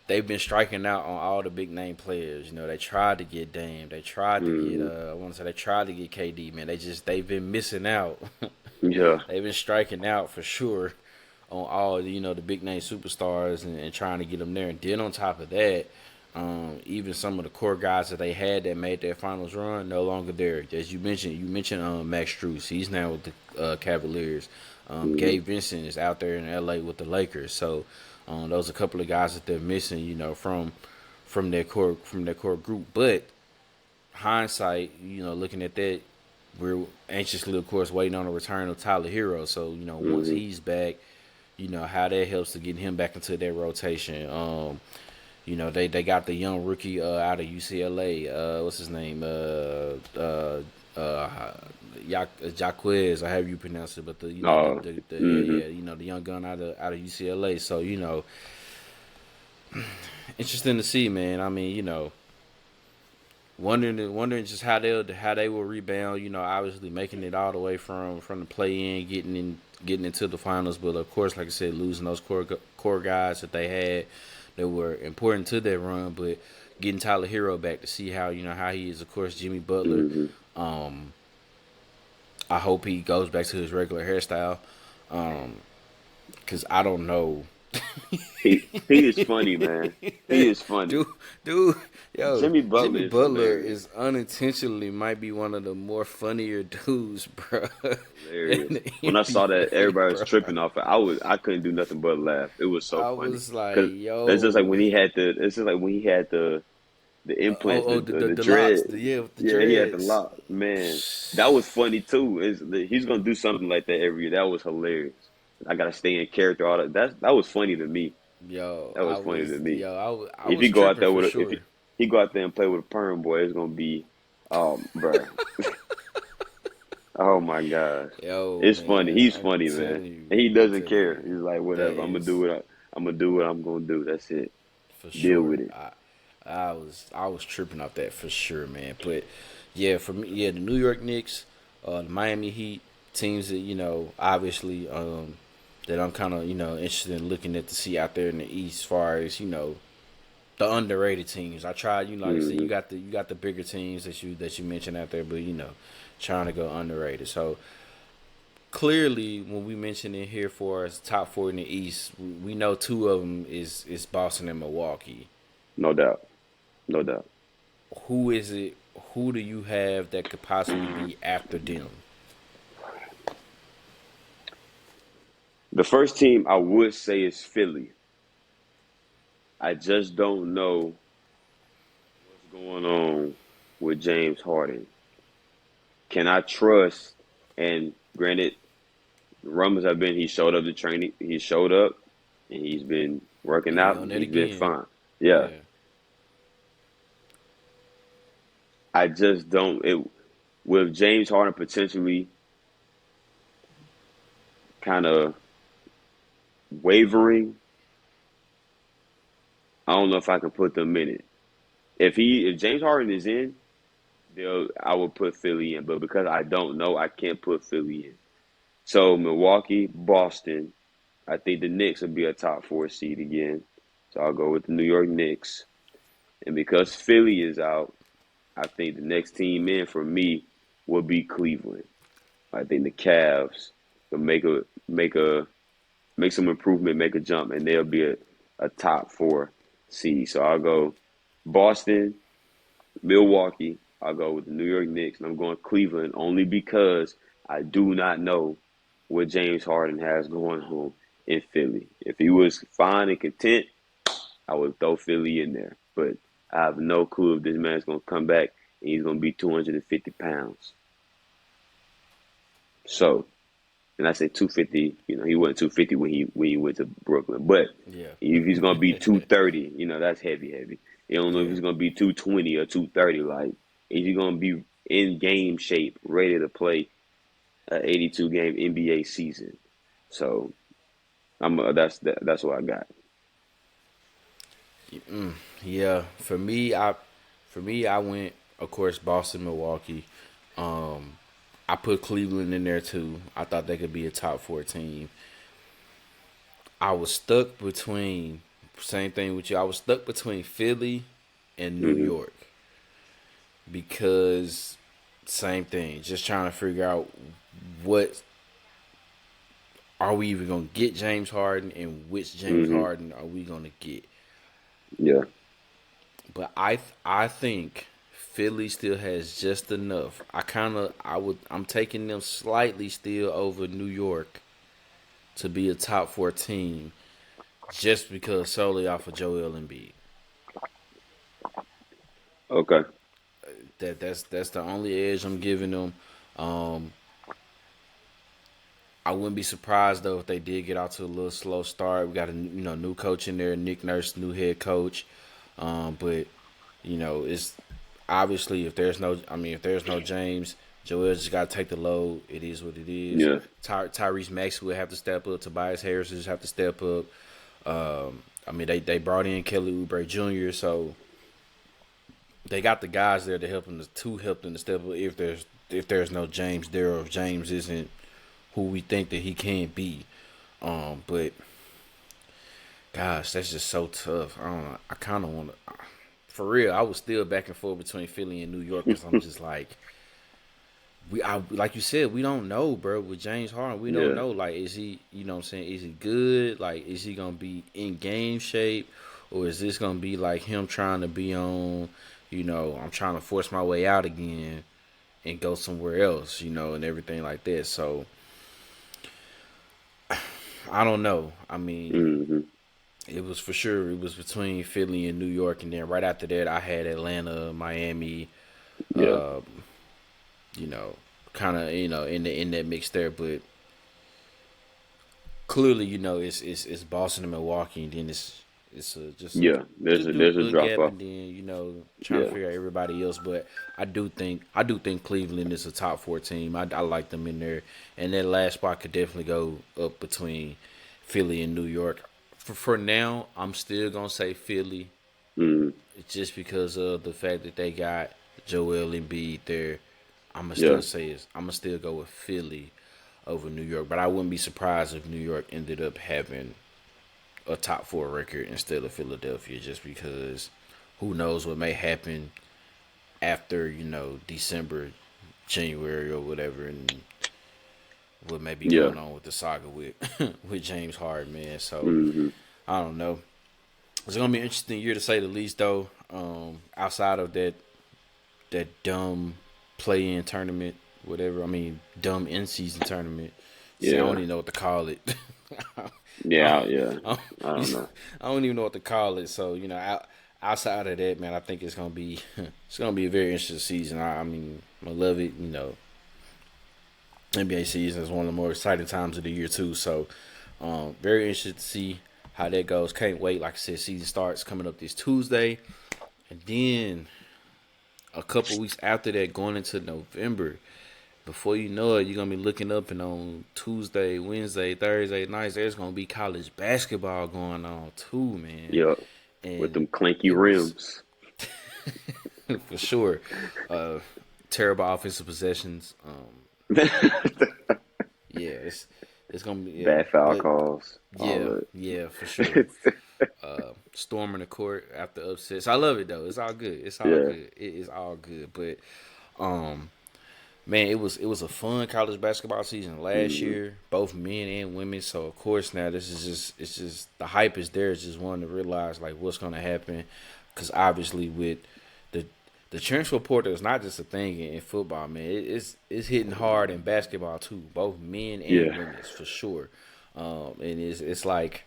they've been striking out on all the big name players. They tried to get Dame. They tried to get Hmm. I want to say they tried to get KD. Man, they've been missing out. Yeah. They've been striking out for sure on all the big name superstars and trying to get them there. And then on top of that, even some of the core guys that they had that made their finals run no longer there. As you mentioned Max Strus. He's now with the Cavaliers. Hmm. Gabe Vincent is out there in LA with the Lakers. So those are a couple of guys that they're missing, from their core group. But hindsight, looking at that, we're anxiously, of course, waiting on the return of Tyler Hero. So once Hmm. he's back, how that helps to get him back into their rotation. They got the young rookie out of UCLA. What's his name? Jaquez, or however you pronounce it, but yeah, Hmm. yeah, the young gun out of UCLA. So interesting to see, man. I mean, wondering just how they will rebound. Obviously making it all the way from the play in, getting into the finals. But of course, like I said, losing those core guys that they had that were important to their run. But getting Tyler Hero back to see how he is. Of course, Jimmy Butler. Hmm. Um, I hope he goes back to his regular hairstyle. Cause I don't know. He is funny, man. He is funny. dude, dude, yo, Jimmy Butler Jimmy is Butler hilarious. is unintentionally might be one of the more funnier dudes, bro, in Hilarious. the When I saw that NBA, everybody was bro. tripping off it, I couldn't do nothing but laugh. It was so I funny. was like, Cause that's just like yo, when he had the it's just like when he had the implants, the the locks, dread. with the Yeah, he had the dreads. lock. Man, that was funny too. He's gonna do something like that every year. That was hilarious. I gotta stay in character. All that. That was funny to me. Yo, That was funny to me. I If he was go out tripping there for with if sure. he go out there and play with a perm boy, it's gonna be, bruh. Oh my gosh, Yo, it's funny. man, He's I'm funny, man, telling you, and he I'm doesn't telling care. you, He's like, that whatever. is I'm gonna do what I'm gonna do. That's it. for Deal sure. with it. I was tripping off that for sure, man. But yeah, for me, yeah, the New York Knicks, the Miami Heat, teams that obviously, that I'm kind of interested in looking at to see out there in the East, as far as the underrated teams. I tried, like I said, Hmm. you got the bigger teams that you mentioned out there, but trying to go underrated. So clearly, when we mention it here for us top four in the East, we know two of them is Boston and Milwaukee. No doubt. No doubt. Who is it? Who do you have that could possibly be after them? The first team I would say is Philly. I just don't know what's going on with James Harden. Can I trust? And granted, rumors have been he showed up to training. He showed up and he's been working He out on and that he's been again. fine. Yeah, Yeah. I just don't. With James Harden potentially kind of wavering, I don't know if I can put them in it. If James Harden is in, I will put Philly in. But because I don't know, I can't put Philly in. So Milwaukee, Boston. I think the Knicks will be a top four seed again. So I'll go with the New York Knicks. And because Philly is out, I think the next team in for me will be Cleveland. I think the Cavs will make some improvement, make a jump, and they'll be a top four seed. So I'll go Boston, Milwaukee. I'll go with the New York Knicks, and I'm going Cleveland only because I do not know what James Harden has going on in Philly. If he was fine and content, I would throw Philly in there. But I have no clue if this man's going to come back and he's going to be 250 pounds. So, and I say 250, he wasn't 250 when he went to Brooklyn. But Yeah. if he's going to be 230, that's heavy. You don't know if Yeah. he's going to be 220 or 230. Like, is he going to be in game shape, ready to play an 82 game NBA season? So, that's what I got. Yeah. For me, I went, of course, Boston, Milwaukee. I put Cleveland in there too. I thought they could be a top 4 team. I was stuck between, same thing with you. I was stuck between Philly and New Hmm. York because same thing. Just trying to figure out what are we even gonna get James Harden and which James Hmm. Harden are we gonna get? Yeah. But I think Philly still has just enough. I'm taking them slightly still over New York to be a top 4 team just because solely off of Joel Embiid. Okay. That's the only edge I'm giving them. Um, I wouldn't be surprised though if they did get out to a little slow start. We got a new coach in there, Nick Nurse, new head coach. But it's obviously if there's no James, Joel just got to take the load. It is what it is. Yeah. Tyrese Maxey will have to step up. Tobias Harris will just have to step up. They brought in Kelly Oubre Jr. So they got the guys there to help them to step up if there's no James there or if James isn't who we think that he can be. But gosh, that's just so tough. I don't know. I kind of want to. For real, I was still back and forth between Philly and New York because I'm just like, like you said, we don't know, bro. With James Harden, we don't Yeah. know. Like, is he? You know what I'm saying? Is he good? Like, is he gonna be in game shape, or is this gonna be like him trying to be on? I'm trying to force my way out again and go somewhere else. And everything like that. So I don't know. I mean, Hmm. it was for sure. It was between Philly and New York, and then right after that, I had Atlanta, Miami. Yeah. Uh, you know, kind of in that mix there, but clearly, it's Boston and Milwaukee, and then it's just a Yeah. There's a little drop gap, off. and then trying to Yeah. figure out everybody else. But I do think Cleveland is a top 4 team. I like them in there, and that last spot could definitely go up between Philly and New York. For now, I'm still gonna say Philly, Hmm. just because of the fact that they got Joel Embiid there. Yeah. I'm gonna still go with Philly over New York, but I wouldn't be surprised if New York ended up having a top 4 record instead of Philadelphia, just because who knows what may happen after December, January or whatever, and what may be Yeah. going on with the saga with with James Harden, man. So Hmm. I don't know. It's gonna be an interesting year to say the least, though. Outside of that dumb play-in tournament, whatever. I mean, dumb in-season tournament. See, I don't Yeah. even know what to call it. I, Yeah. Yeah. I, I don't know. I don't even know what to call it. So outside of that, man, I think it's gonna be it's gonna be a very interesting season. I love it. NBA season is one of the more exciting times of the year too. So, very interested to see how that goes. Can't wait. Like I said, season starts coming up this Tuesday, and then a couple weeks after that, going into November. Before you know it, you're gonna be looking up, and on Tuesday, Wednesday, Thursday nights, there's gonna be college basketball going on too, man. Yeah. With And them clanky it was rims. for sure terrible offensive possessions. Yeah, it's gonna be Bad foul but calls. yeah, All yeah, for sure. that. Storming the court after upsets. I love it though. It's all good. It's all Yeah. good. It is all good. But man, it was a fun college basketball season last Hmm. year, both men and women. So of course now it's just the hype is there. It's just wanting to realize like what's gonna happen, because obviously with the the transfer portal is not just a thing in football, man. It's hitting hard in basketball too, both men and Yeah, women's for sure. And it's like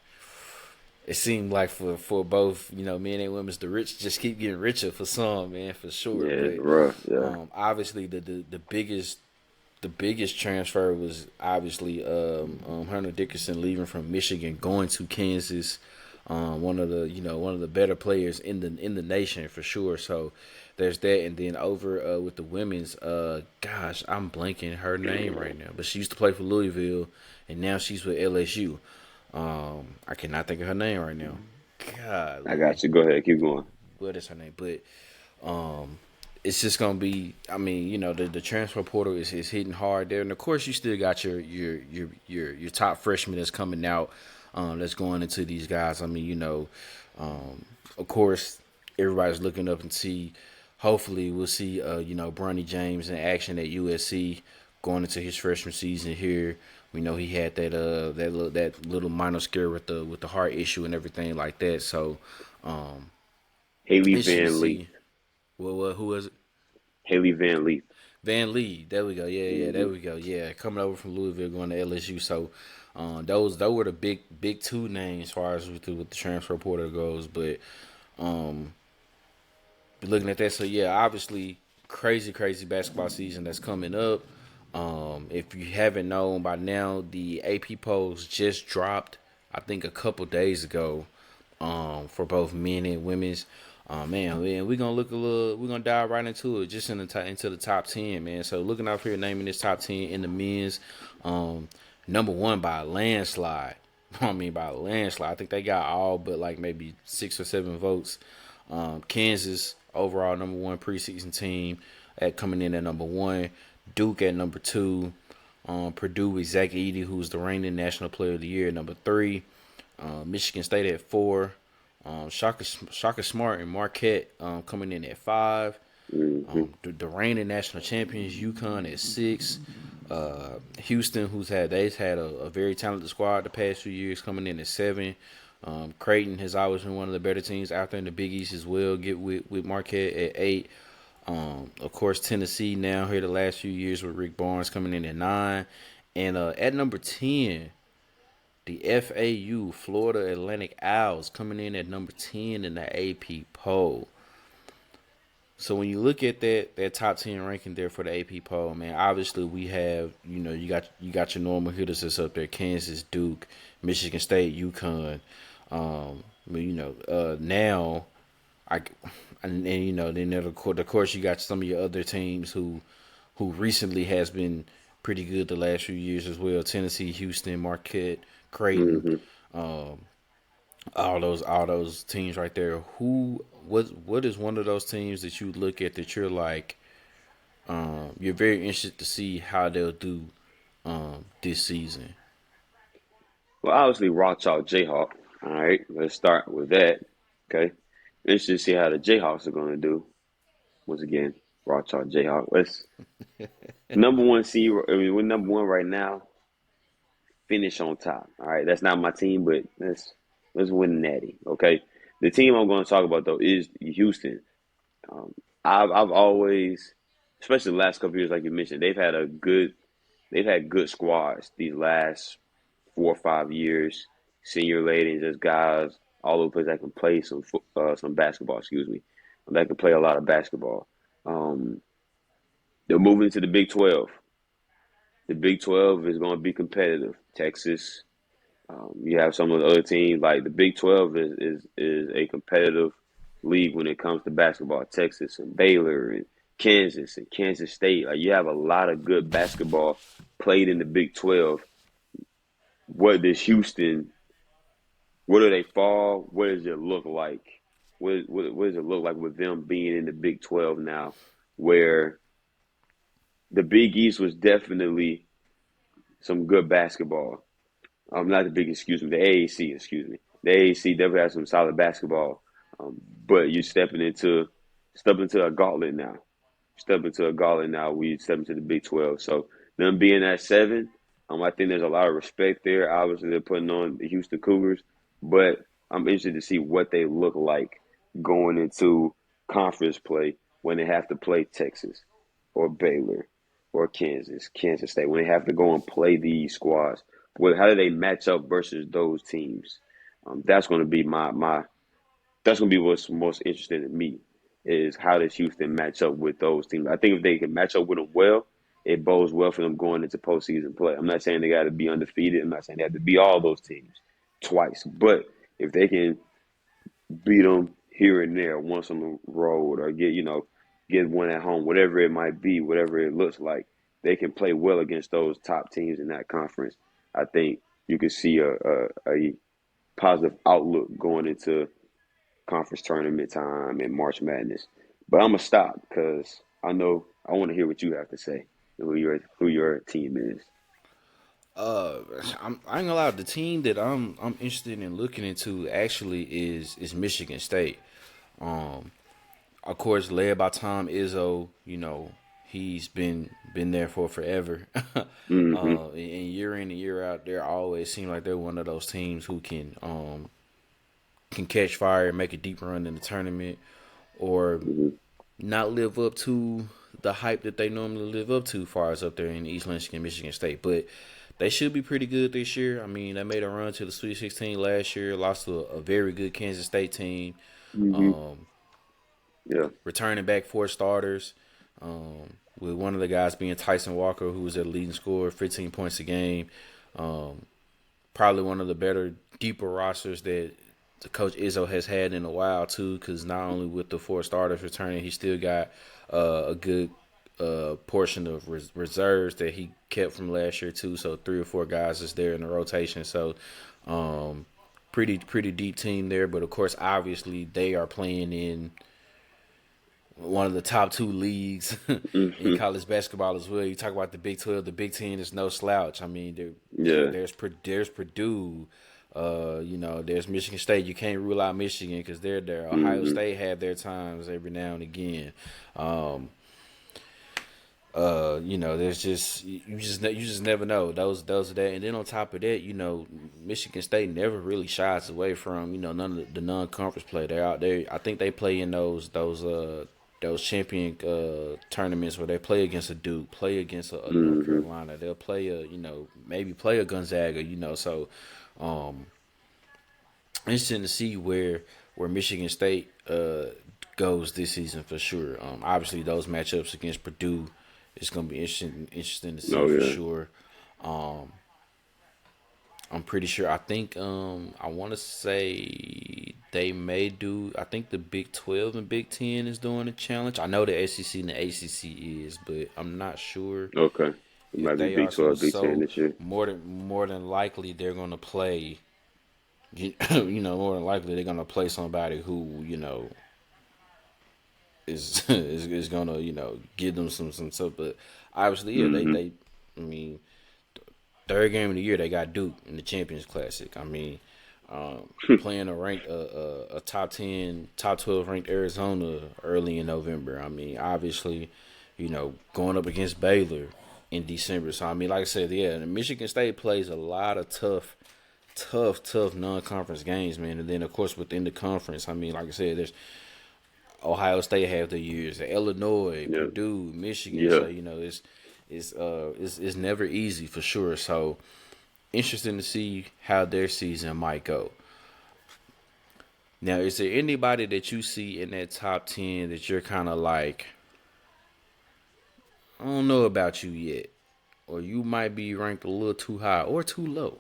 it seemed like for both men and women's, the rich just keep getting richer for some, man, for sure. yeah, it's But rough. Yeah, obviously the biggest transfer was obviously Hunter Dickinson leaving from Michigan, going to Kansas. One of the better players in the nation for sure. So there's that, and then over with the women's, gosh, I'm blanking her name right now, but she used to play for Louisville, and now she's with LSU. I cannot think of her name right now. I Golly, got you. Go ahead, keep going. what is her name? But um, it's just gonna be. I mean, the transfer portal is hitting hard there, and of course, you still got your top freshmen that's coming out, that's going into these guys. I mean, of course, everybody's looking up and see. Hopefully, we'll see. Bronny James in action at USC going into his freshman season here. We know he had that little minor scare with the heart issue and everything like that. So, um, Haley interesting to Van Leaf. see. Well, who was it? Haley Van Leaf. Van Lee. There we go. Yeah, there Hmm. we go. Yeah, coming over from Louisville, going to LSU. So, those were the big two names as far as with the transfer portal goes. But um, looking at that, so yeah, obviously crazy basketball season that's coming up. If you haven't known by now, the AP polls just dropped. I think a couple days ago. For both men and women's. Man, we're gonna look a little. We're gonna dive right into it, just into the top 10, man. So looking up here, naming this top 10 in the men's, number one by a landslide. I mean, by a landslide. I think they got all but like maybe 6 or 7 votes. Kansas overall number one preseason team at coming in at number one. Duke at number two. Purdue with Zach Edey, who's the reigning National Player of the Year, at number three. Michigan State at four. Shaka Smart and Marquette coming in at five. Hmm. The reigning national champions, UConn at six. Houston, they've had a very talented squad the past few years, coming in at seven. Creighton has always been one of the better teams out there in the Big East as well. Get with Marquette at eight. Of course, Tennessee now here the last few years with Rick Barnes coming in at nine. And at number 10, the FAU, Florida Atlantic Owls, coming in at number 10 in the AP poll. So when you look at that top 10 ranking there for the AP poll, man, obviously we have, you got your normal hitters that's up there: Kansas, Duke, Michigan State, UConn. Now I then of course you got some of your other teams who recently has been pretty good the last few years as well: Tennessee, Houston, Marquette, Creighton, Hmm. um, all those teams right there. What is one of those teams that you look at that you're like, you're very interested to see how they'll do this season? Well, obviously, Raw Chalk Jayhawk. All right, let's start with that. Okay, interested to see how the Jayhawks are going to do. Once again, Raw Chalk Jayhawk. Let's number one seed. I mean, we're number one right now. Finish on top. All right, that's not my team, but let's win the Natty. Okay, the team I'm going to talk about though is Houston. Um, I've always, especially the last couple of years, like you mentioned, they've had good squads these last 4 or 5 years. Senior ladies, as guys all over the place that can play some basketball. Excuse me, that can play a lot of basketball. Um, they're moving to the Big 12. The Big 12 is going to be competitive. Texas, you have some of the other teams like the Big 12 is a competitive league when it comes to basketball. Texas and Baylor and Kansas and Kansas State. Like you have a lot of good basketball played in the Big 12. What does Houston? Where do they fall? What does it look like? What does it look like with them being in the Big 12 now, where the Big East was definitely some good basketball. Not the Big, excuse me, the AAC, excuse me. The AAC definitely has some solid basketball, but you're step into a gauntlet now. Step into a gauntlet now. We step into the Big 12. So them being at seven, I think there's a lot of respect there. Obviously, they're putting on the Houston Cougars, but I'm interested to see what they look like going into conference play. when they have to play Texas or Baylor or Kansas State, when they have to go and play these squads? How do they match up versus those teams? That's going to be that's going to be what's most interesting to me is how does Houston match up with those teams. I think if they can match up with them well, it bodes well for them going into postseason play. I'm not saying they got to be undefeated. I'm not saying they have to beat all those teams twice. But if they can beat them here and there, once on the road, or get one at home, whatever it might be, whatever it looks like, they can play well against those top teams in that conference. I think you can see a positive outlook going into conference tournament time and March Madness. But I'm gonna stop because I want to hear what you have to say and who your team is. Uh, I ain't gonna lie. The team that I'm interested in looking into actually is Michigan State. Um, of course, led by Tom Izzo. He's been there for forever. Mm-hmm. And year in and year out, they always seem like they're one of those teams who can catch fire and make a deep run in the tournament, or Mm-hmm. not live up to the hype that they normally live up to, far as up there in East Lansing, Michigan State. But they should be pretty good this year. I mean, they made a run to the Sweet 16 last year, lost to a very good Kansas State team. Mm-hmm. Um, Yeah. Returning back four starters, with one of the guys being Tyson Walker, who was their leading scorer, 15 points a game. Um, Probably one of the better, deeper rosters that the coach Izzo has had in a while too. Because not only with the four starters returning, he still got a good portion of reserves that he kept from last year too. So three or four guys is there in the rotation. So pretty deep team there. But of course, obviously they are playing in one of the top two leagues in Mm-hmm. college basketball as well. You talk about the Big 12, the Big 10 is no slouch. I mean, Yeah. there's Purdue, there's Michigan State. You can't rule out Michigan because they're there. Ohio Mm-hmm. State have their times every now and again. There's just you just never know. Those are that, and then on top of that, Michigan State never really shies away from none of the non-conference play. They're out there. I think they play in those champion tournaments where they play against a Duke, play against a North Mm-hmm. Carolina. They'll play maybe play a Gonzaga. So interesting to see where Michigan State goes this season for sure. Obviously those matchups against Purdue is going to be interesting to see Oh for yeah. sure. Um, I'm pretty sure. I think I want to say they may do. I think the Big 12 and Big 10 is doing a challenge. I know the SEC and the ACC is, but I'm not sure Okay. It if might be they Big are. 12, Big 10 this year. More than likely they're going to play. More than likely they're going to play somebody who is going to give them some stuff. But obviously, yeah, Mm-hmm. I mean, third game of the year they got Duke in the Champions Classic. I mean, playing a top 10, top 12 ranked Arizona early in November. I mean, obviously, going up against Baylor in December. So I mean, like I said, yeah, Michigan State plays a lot of tough non-conference games, man. And then of course within the conference, I mean, like I said, there's Ohio State have the years, Illinois, Yeah. Purdue, Michigan. Yeah. So it's never easy for sure. So interesting to see how their season might go. Now, is there anybody that you see in that top 10 that you're kind of like, I don't know about you yet, or you might be ranked a little too high or too low?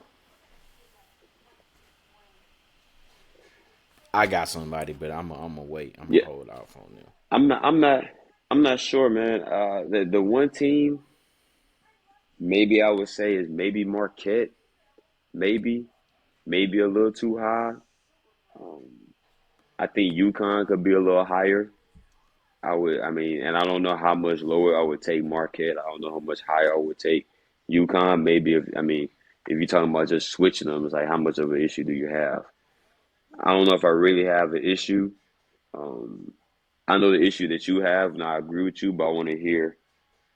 I got somebody, but I'm gonna wait. I'm gonna Yeah. hold off on them. I'm not. I'm not. I'm not sure, man. The one team maybe I would say is maybe Marquette. Maybe maybe a little too high. Um, I think UConn could be a little higher. I would. I mean, and I don't know how much lower I would take Marquette. I don't know how much higher I would take UConn. Maybe if you're talking about just switching them, it's like how much of an issue do you have? I don't know if I really have an issue. Um, I know the issue that you have, and I agree with you, but I want to hear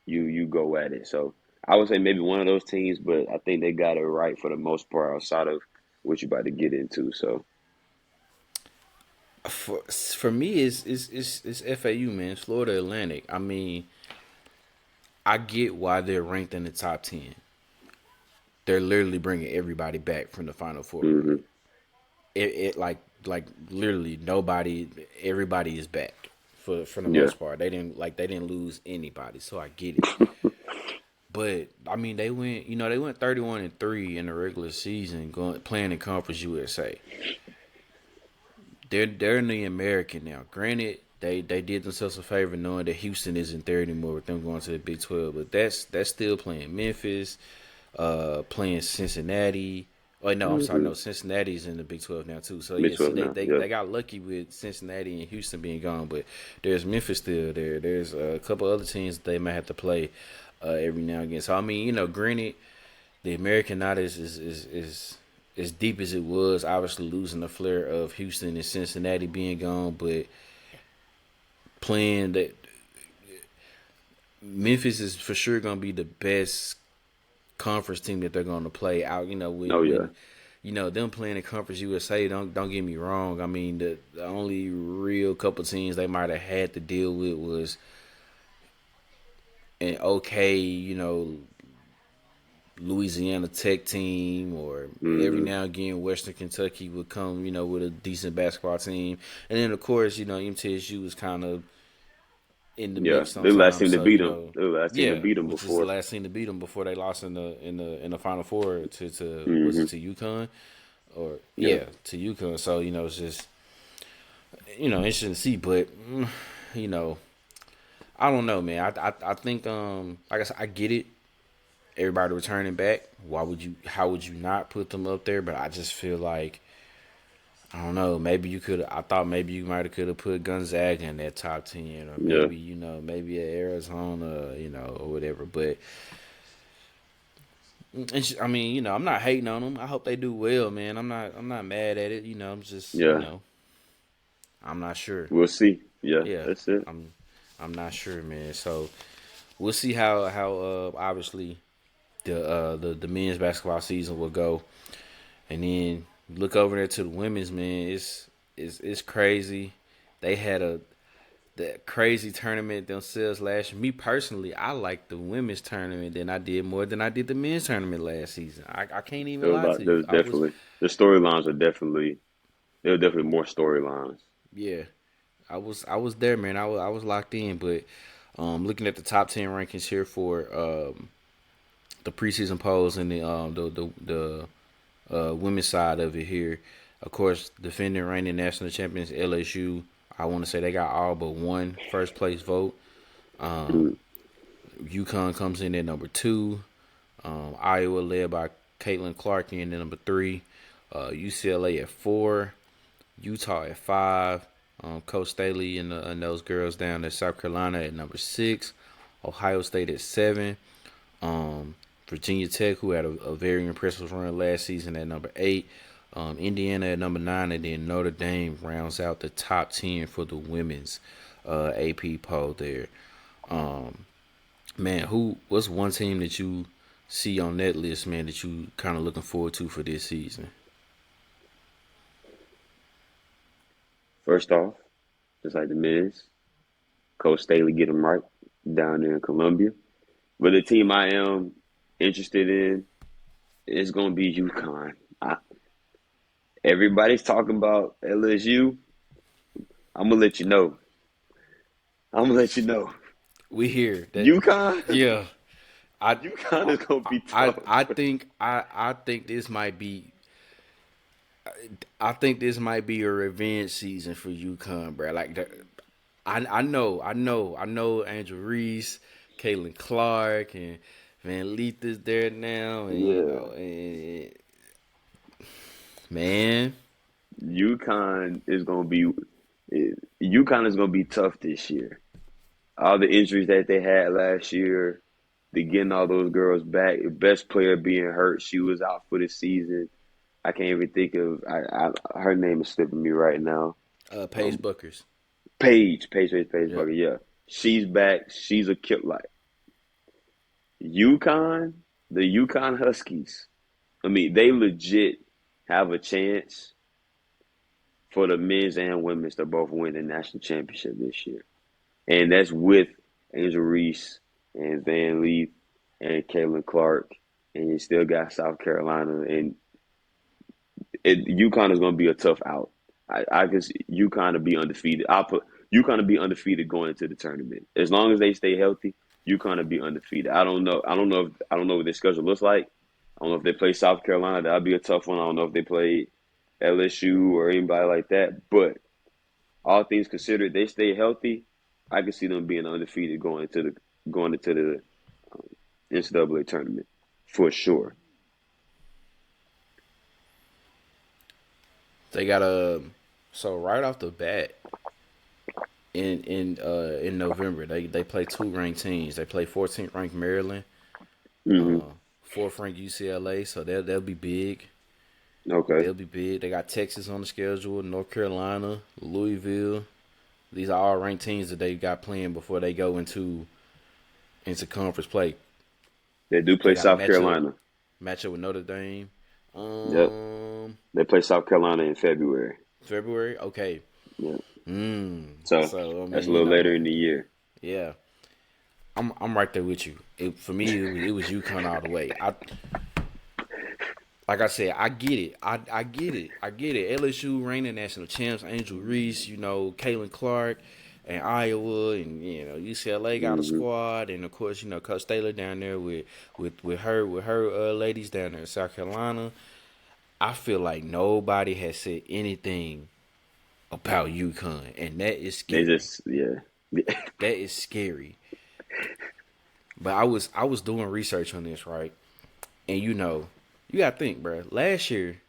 you go at it. So I would say maybe one of those teams, but I think they got it right for the most part outside of what you're about to get into. So For me, it's FAU, man. It's Florida Atlantic. I mean, I get why they're ranked in the top 10. They're literally bringing everybody back from the Final Four run. Hmm. It like literally nobody, everybody is back for the Yeah. most part. They didn't lose anybody, so I get it. But I mean, they went 31-3 in the regular season, going playing in Conference USA. They're in the American now. Granted, they did themselves a favor knowing that Houston isn't there anymore with them going to the Big 12, but that's still playing Memphis, playing Cincinnati. Oh no, I'm sorry, Hmm. no, Cincinnati's in the Big 12 now too. So Mid yeah, see 12 now. Yeah. they got lucky with Cincinnati and Houston being gone, but there's Memphis still there. There's a couple other teams they might have to play every now and again. So I mean, granted, the American not is as deep as it was. Obviously, losing the flair of Houston and Cincinnati being gone, but playing that Memphis is for sure going to be the best conference team that they're going to play out. Oh yeah. Them playing in Conference USA. Don't get me wrong. I mean, the only real couple teams they might have had to deal with was an okay, Louisiana Tech team, or every Hmm. now and again Western Kentucky would come, with a decent basketball team, and then of course, MTSU was kind of in the Yeah. mix They're the last sometimes. team to So beat them. They're the last team to yeah, beat them which is the before. last team to beat them before they lost in the Final Four to was it Hmm. to UConn or Yeah. yeah to UConn. So it's just interesting to see, but you know I don't know, man. I think like I said, I get it. Everybody returning back. Why would you? How would you not put them up there? But I just feel like I don't know. Maybe you could. I thought maybe you might have could have put Gonzaga in that top 10, or Yeah. maybe maybe Arizona, or whatever. But I mean, I'm not hating on them. I hope they do well, man. I'm not mad at it. I'm just Yeah. I'm not sure. We'll see. Yeah. Yeah, That's it. I'm not sure, man. So we'll see how obviously the men's basketball season will go. And then look over there to the women's, man. It's crazy. They had that crazy tournament themselves last year. Me personally, I like the women's tournament than I did more than I did the men's tournament last season. I can't even There was a lie lot. to There you. was definitely the storylines are definitely there were definitely more storylines. Yeah, I was there, man. I was locked in. But looking at the top 10 rankings here for the preseason polls and the women's side of it here. Of course, defending reigning national champions LSU. I want to say they got all but one first place vote. Mm. UConn comes in at number 2. Iowa led by Caitlin Clark in at number 3. UCLA at 4. Utah at 5. Coach Staley and those girls down at South Carolina at number 6. Ohio State at 7. Virginia Tech, who had a very impressive run last season, at number 8. Indiana at number 9, and then Notre Dame rounds out the top 10 for the women's AP poll there. Man, what's one team that you see on that list, man, that you kind of looking forward to for this season? First off, just like the Miz, Coach Staley get them right down there in Columbia. But the team I am interested in is going to be UConn. Everybody's talking about LSU. I'm gonna let you know. I'm gonna let you know. We hear that, UConn, yeah. I UConn is gonna be I tough. think this might be. I think this might be a revenge season for UConn, bro. Like I know Angel Reese, Caitlin Clark, and Van Leeth is there now, and Yeah, man, UConn is gonna be. UConn is gonna be tough this year. All the injuries that they had last year, they getting all those girls back. The best player being hurt, she was out for the season. I can't even think of. Her name is slipping me right now. Paige Um, Buckers. Paige Yep. Bucket. Yeah, she's back. She's a kid. Like UConn, the UConn Huskies. I mean, they legit have a chance for the men's and women's to both win the national championship this year. And that's with Angel Reese and Van Leaf and Caitlin Clark. And you still got South Carolina. And UConn is going to be a tough out. I guess UConn to be undefeated. I'll put UConn to be undefeated going into the tournament. As long as they stay healthy, UConn to be undefeated. I don't know what their schedule looks like. I don't know if they play South Carolina. That'll be a tough one. I don't know if they play LSU or anybody like that. But all things considered, they stay healthy. I can see them being undefeated going into the NCAA tournament for sure. They got so right off the bat in November they play 2 ranked teams. They play 14th ranked Maryland, Mm-hmm. 4th ranked UCLA. So they'll be big. Okay. They'll be big. They got Texas on the schedule, North Carolina, Louisville. These are all ranked teams that they got playing before they go into conference play. They do play South Carolina. Match up with Notre Dame. Yep. They play South Carolina in February. February? Okay. Yeah. So I mean, that's a little later in the year. Yeah. I'm right there with you. For me, it was UConn all the way. Like I said, I get it. I get it. LSU reigning national champs, Angel Reese, Caitlin Clark, and Iowa, and UCLA got a squad, and of course, Coach Taylor down there with her ladies down there in South Carolina. I feel like nobody has said anything about UConn, and that is scary. That is scary. But I was doing research on this, right? And you gotta think, bro. Last year,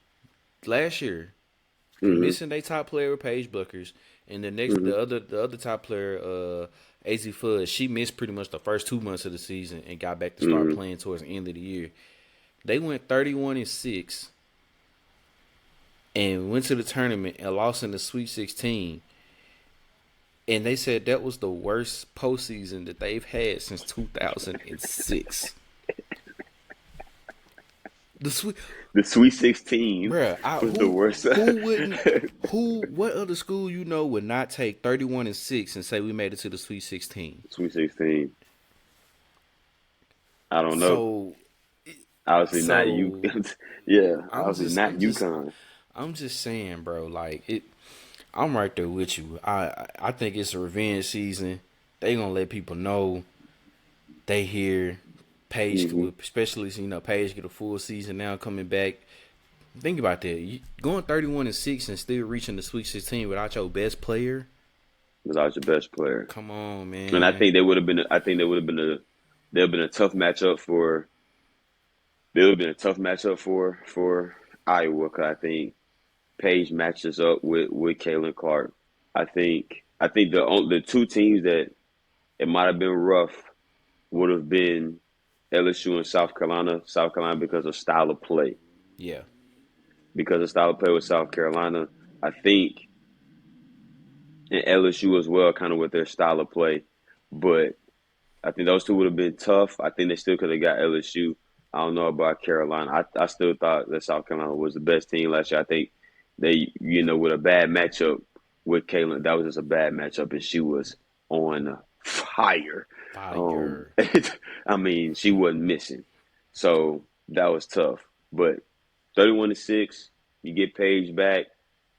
missing their top player with Paige Buckers, and the other top player, AZ Fudge, she missed pretty much the first 2 months of the season and got back to start playing towards the end of the year. They went 31-6 and went to the tournament and lost in the Sweet 16. And they said that was the worst postseason that they've had since 2006. The Sweet 16 was the worst. What other school would not take 31-6 and say we made it to the Sweet 16? Sweet 16. I don't know. Obviously not you. Yeah, obviously not UConn. I'm just saying, bro. Like it. I'm right there with you. I think it's a revenge season. They gonna let people know they here. Paige, especially Paige get a full season now coming back. Think about that. Going 31-6 and still reaching the Sweet 16 without your best player. Without your best player. Come on, man. And I think there would have been a tough matchup for. There would have been a tough matchup for Iowa, because I think Paige matches up with Caitlin Clark. I think the 2 teams that it might have been rough would have been LSU and South Carolina. South Carolina because of style of play. Yeah. Because of style of play with South Carolina. I think and LSU as well, kind of with their style of play. But I think those 2 would have been tough. I think they still could have got LSU. I don't know about Carolina. I still thought that South Carolina was the best team last year. I think they, with a bad matchup with Caitlin, that was just a bad matchup, and she was on fire. I mean, she wasn't missing. So that was tough. But 31-6, you get Paige back,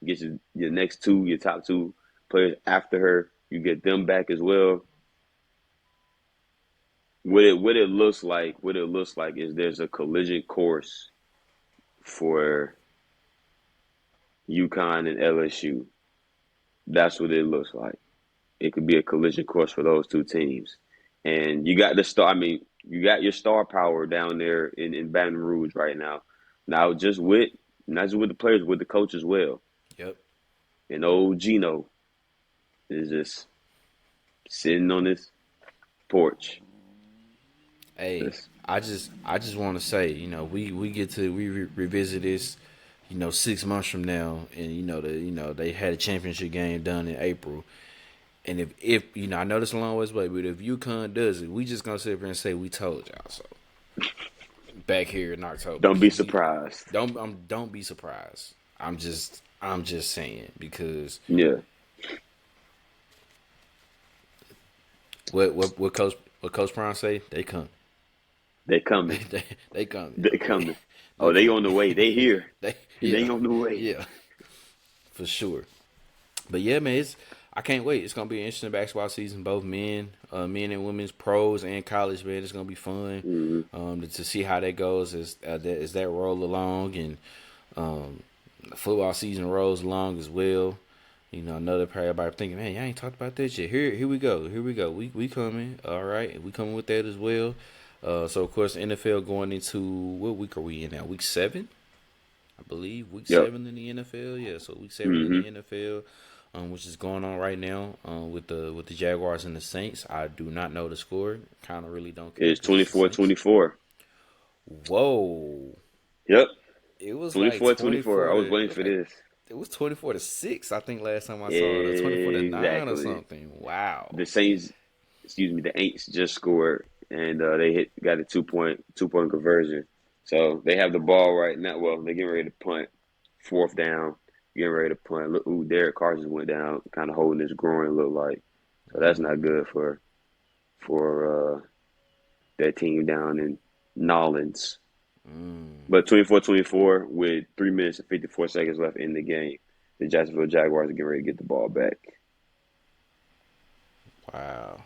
you get your next 2, your top 2 players after her, you get them back as well. What it looks like is there's a collision course for UConn and LSU. That's what it looks like. It could be a collision course for those 2 teams. And you got you got your star power down there in Baton Rouge right now. Now not just with the players, with the coach as well. Yep. And old Gino is just sitting on this porch. Hey, I just want to say, we revisit this, 6 months from now, and they had a championship game done in April, and if I know this a long ways away, but if UConn does it, we just gonna sit here and say we told y'all so. Back here in October, don't be surprised. Don't be surprised. I'm I'm just saying because Yeah, what Coach Brown say? They come. they They coming. they, they coming. They Okay, coming. they Oh, they on coming. the way. They here. They They yeah on the way. yeah for sure. But yeah, man, I can't wait. It's gonna be an interesting basketball season, both men and women's, pros and college. Man, it's gonna be fun Hmm. to see how that goes as that roll along and the football season rolls along as well. I know that probably everybody thinking, man, y'all ain't talked about that shit. Here we go. Here we go. We coming. All right, we coming with that as well. So of course, NFL going into what week are we in now? Week 7. I believe week Yep. 7 in the NFL. Yeah, so week 7 in Hmm. the NFL, which is going on right now with the Jaguars and the Saints. I do not know the score. Kind of really don't care It's because it's the Saints. 24-24. Whoa, Yep. it was like 24-24. I 24 was to waiting for this. it was 24-6. I think last time I saw it, or 24-9 or Exactly. something. Wow. The Saints, excuse me, the Aints just scored and they got a two point conversion. So they have the ball right now. Well, they're getting ready to punt. Fourth down, getting ready to punt. Look, ooh, Derek Carr just went down, kind of holding his groin. Look like so that's not good for that team down in Nolens. Mm, But 24-24 with 3 minutes and 54 seconds left in the game. The Jacksonville Jaguars are getting ready to get the ball back. wow.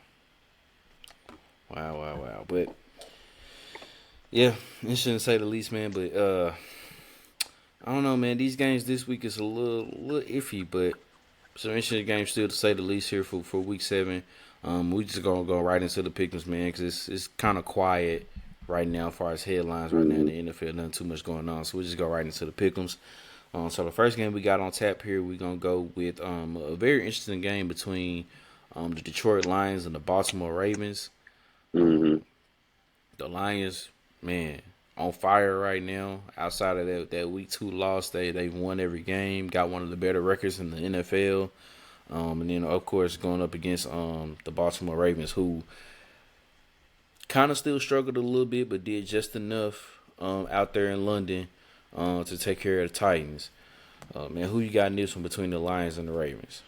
Wow, wow, wow. But yeah, interesting to say the least, man. But I don't know, man. These games this week is a little iffy, but some interesting games still to say the least here for week 7. We just gonna go right into the pickings, man, because it's kind of quiet right now as far as headlines right now in Mm-hmm. the NFL. Nothing too much going on, so we just go right into the pickums. So the first game we got on tap here, we're gonna go with a very interesting game between the Detroit Lions and the Baltimore Ravens. Mm-hmm. The Lions, man, on fire right now. Outside of that week 2 loss, they've won every game, got one of the better records in the NFL. And then of course going up against the Baltimore Ravens, who kind of still struggled a little bit, but did just enough out there in London to take care of the Titans. Man, who you got in this one between the Lions and the Ravens?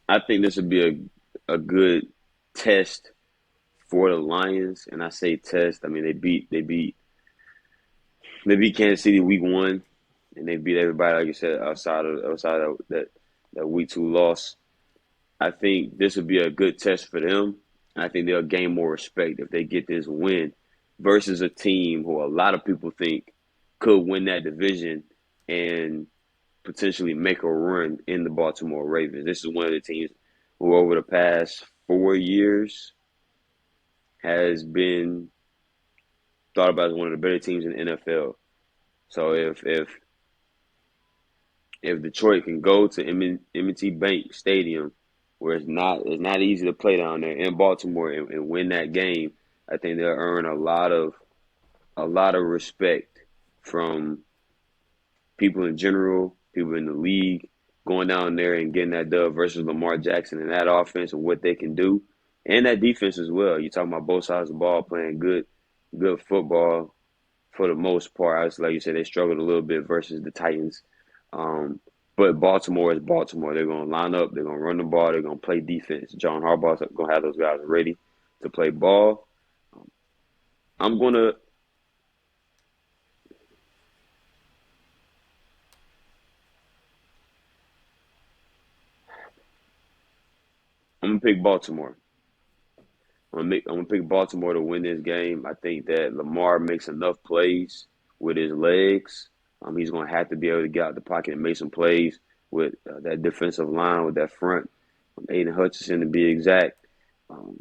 I think this would be a good test for the Lions, and I say test. I mean they beat Kansas City week 1, and they beat everybody like you said outside of that week 2 loss. I think this would be a good test for them. I think they'll gain more respect if they get this win versus a team who a lot of people think could win that division and potentially make a run in the Baltimore Ravens. This is one of the teams who over the past 4 years has been thought about as one of the better teams in the NFL. So if Detroit can go to M&T Bank Stadium, where it's not easy to play down there in Baltimore and win that game, I think they'll earn a lot of respect from people in general, people in the league, going down there and getting that dub versus Lamar Jackson and that offense and what they can do, and that defense as well. You're talking about both sides of the ball playing good football for the most part. Obviously, like you said, they struggled a little bit versus the Titans. Um, but Baltimore is Baltimore. They're going to line up. They're going to run the ball. They're going to play defense. John Harbaugh's going to have those guys ready to play ball. I'm going to I'm gonna pick Baltimore. I'm gonna pick Baltimore to win this game. I think that Lamar makes enough plays with his legs. He's gonna have to be able to get out the pocket and make some plays with that defensive line, with that front. Aiden Hutchinson to be exact. Um,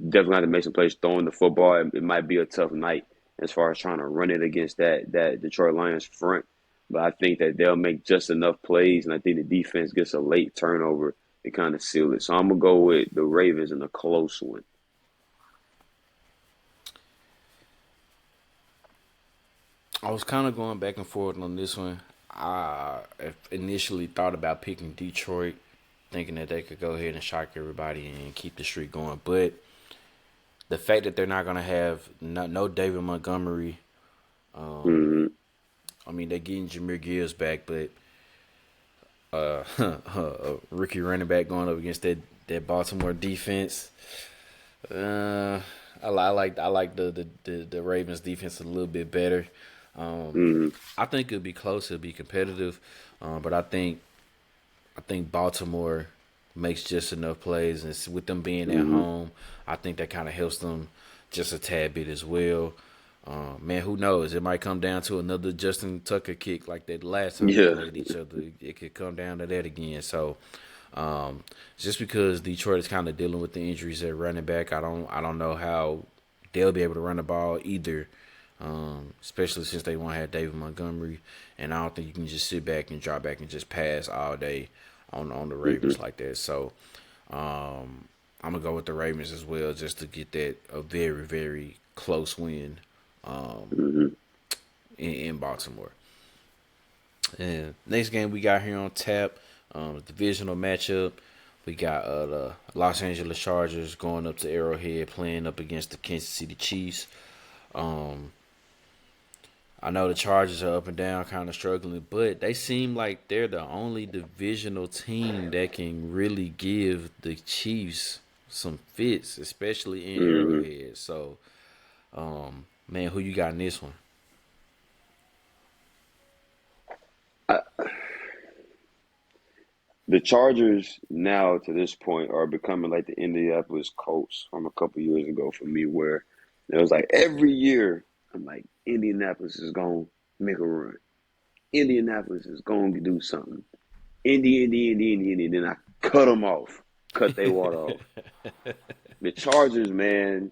Definitely have to make some plays throwing the football. It might be a tough night as far as trying to run it against that Detroit Lions front. But I think that they'll make just enough plays, and I think the defense gets a late turnover to kind of seal it. So I'm gonna go with the Ravens in a close one. I was kind of going back and forth on this one. I initially thought about picking Detroit, thinking that they could go ahead and shock everybody and keep the streak going. But the fact that they're not going to have no David Montgomery, Hmm. I mean, they're getting Jameer Gibbs back, but a rookie running back going up against that Baltimore defense. I like the Ravens defense a little bit better. Hmm. I think it'll be close. It'll be competitive, but I think Baltimore makes just enough plays, and with them being at Hmm. home, I think that kind of helps them just a tad bit as well. Man, who knows? It might come down to another Justin Tucker kick like that last time they Yeah. played each other. It could come down to that again. So, just because Detroit is kind of dealing with the injuries at running back, I don't know how they'll be able to run the ball either. Especially since they won't have David Montgomery, and I don't think you can just sit back and drop back and just pass all day on the Hmm. Ravens like that. So, I'm gonna go with the Ravens as well, just to get that a very very close win Hmm. in Baltimore. And next game we got here on tap, divisional matchup. We got the Los Angeles Chargers going up to Arrowhead, playing up against the Kansas City Chiefs. Um, I know the Chargers are up and down, kind of struggling, but they seem like they're the only divisional team that can really give the Chiefs some fits, especially in Hmm. Arrowhead. So, man, who you got in this one? The Chargers now to this point are becoming like the Indianapolis Colts from a couple years ago for me, where it was like every year I'm like Indianapolis is gonna make a run. Indianapolis is gonna do something. Indy. Then I cut them off, cut their water off. The Chargers, man.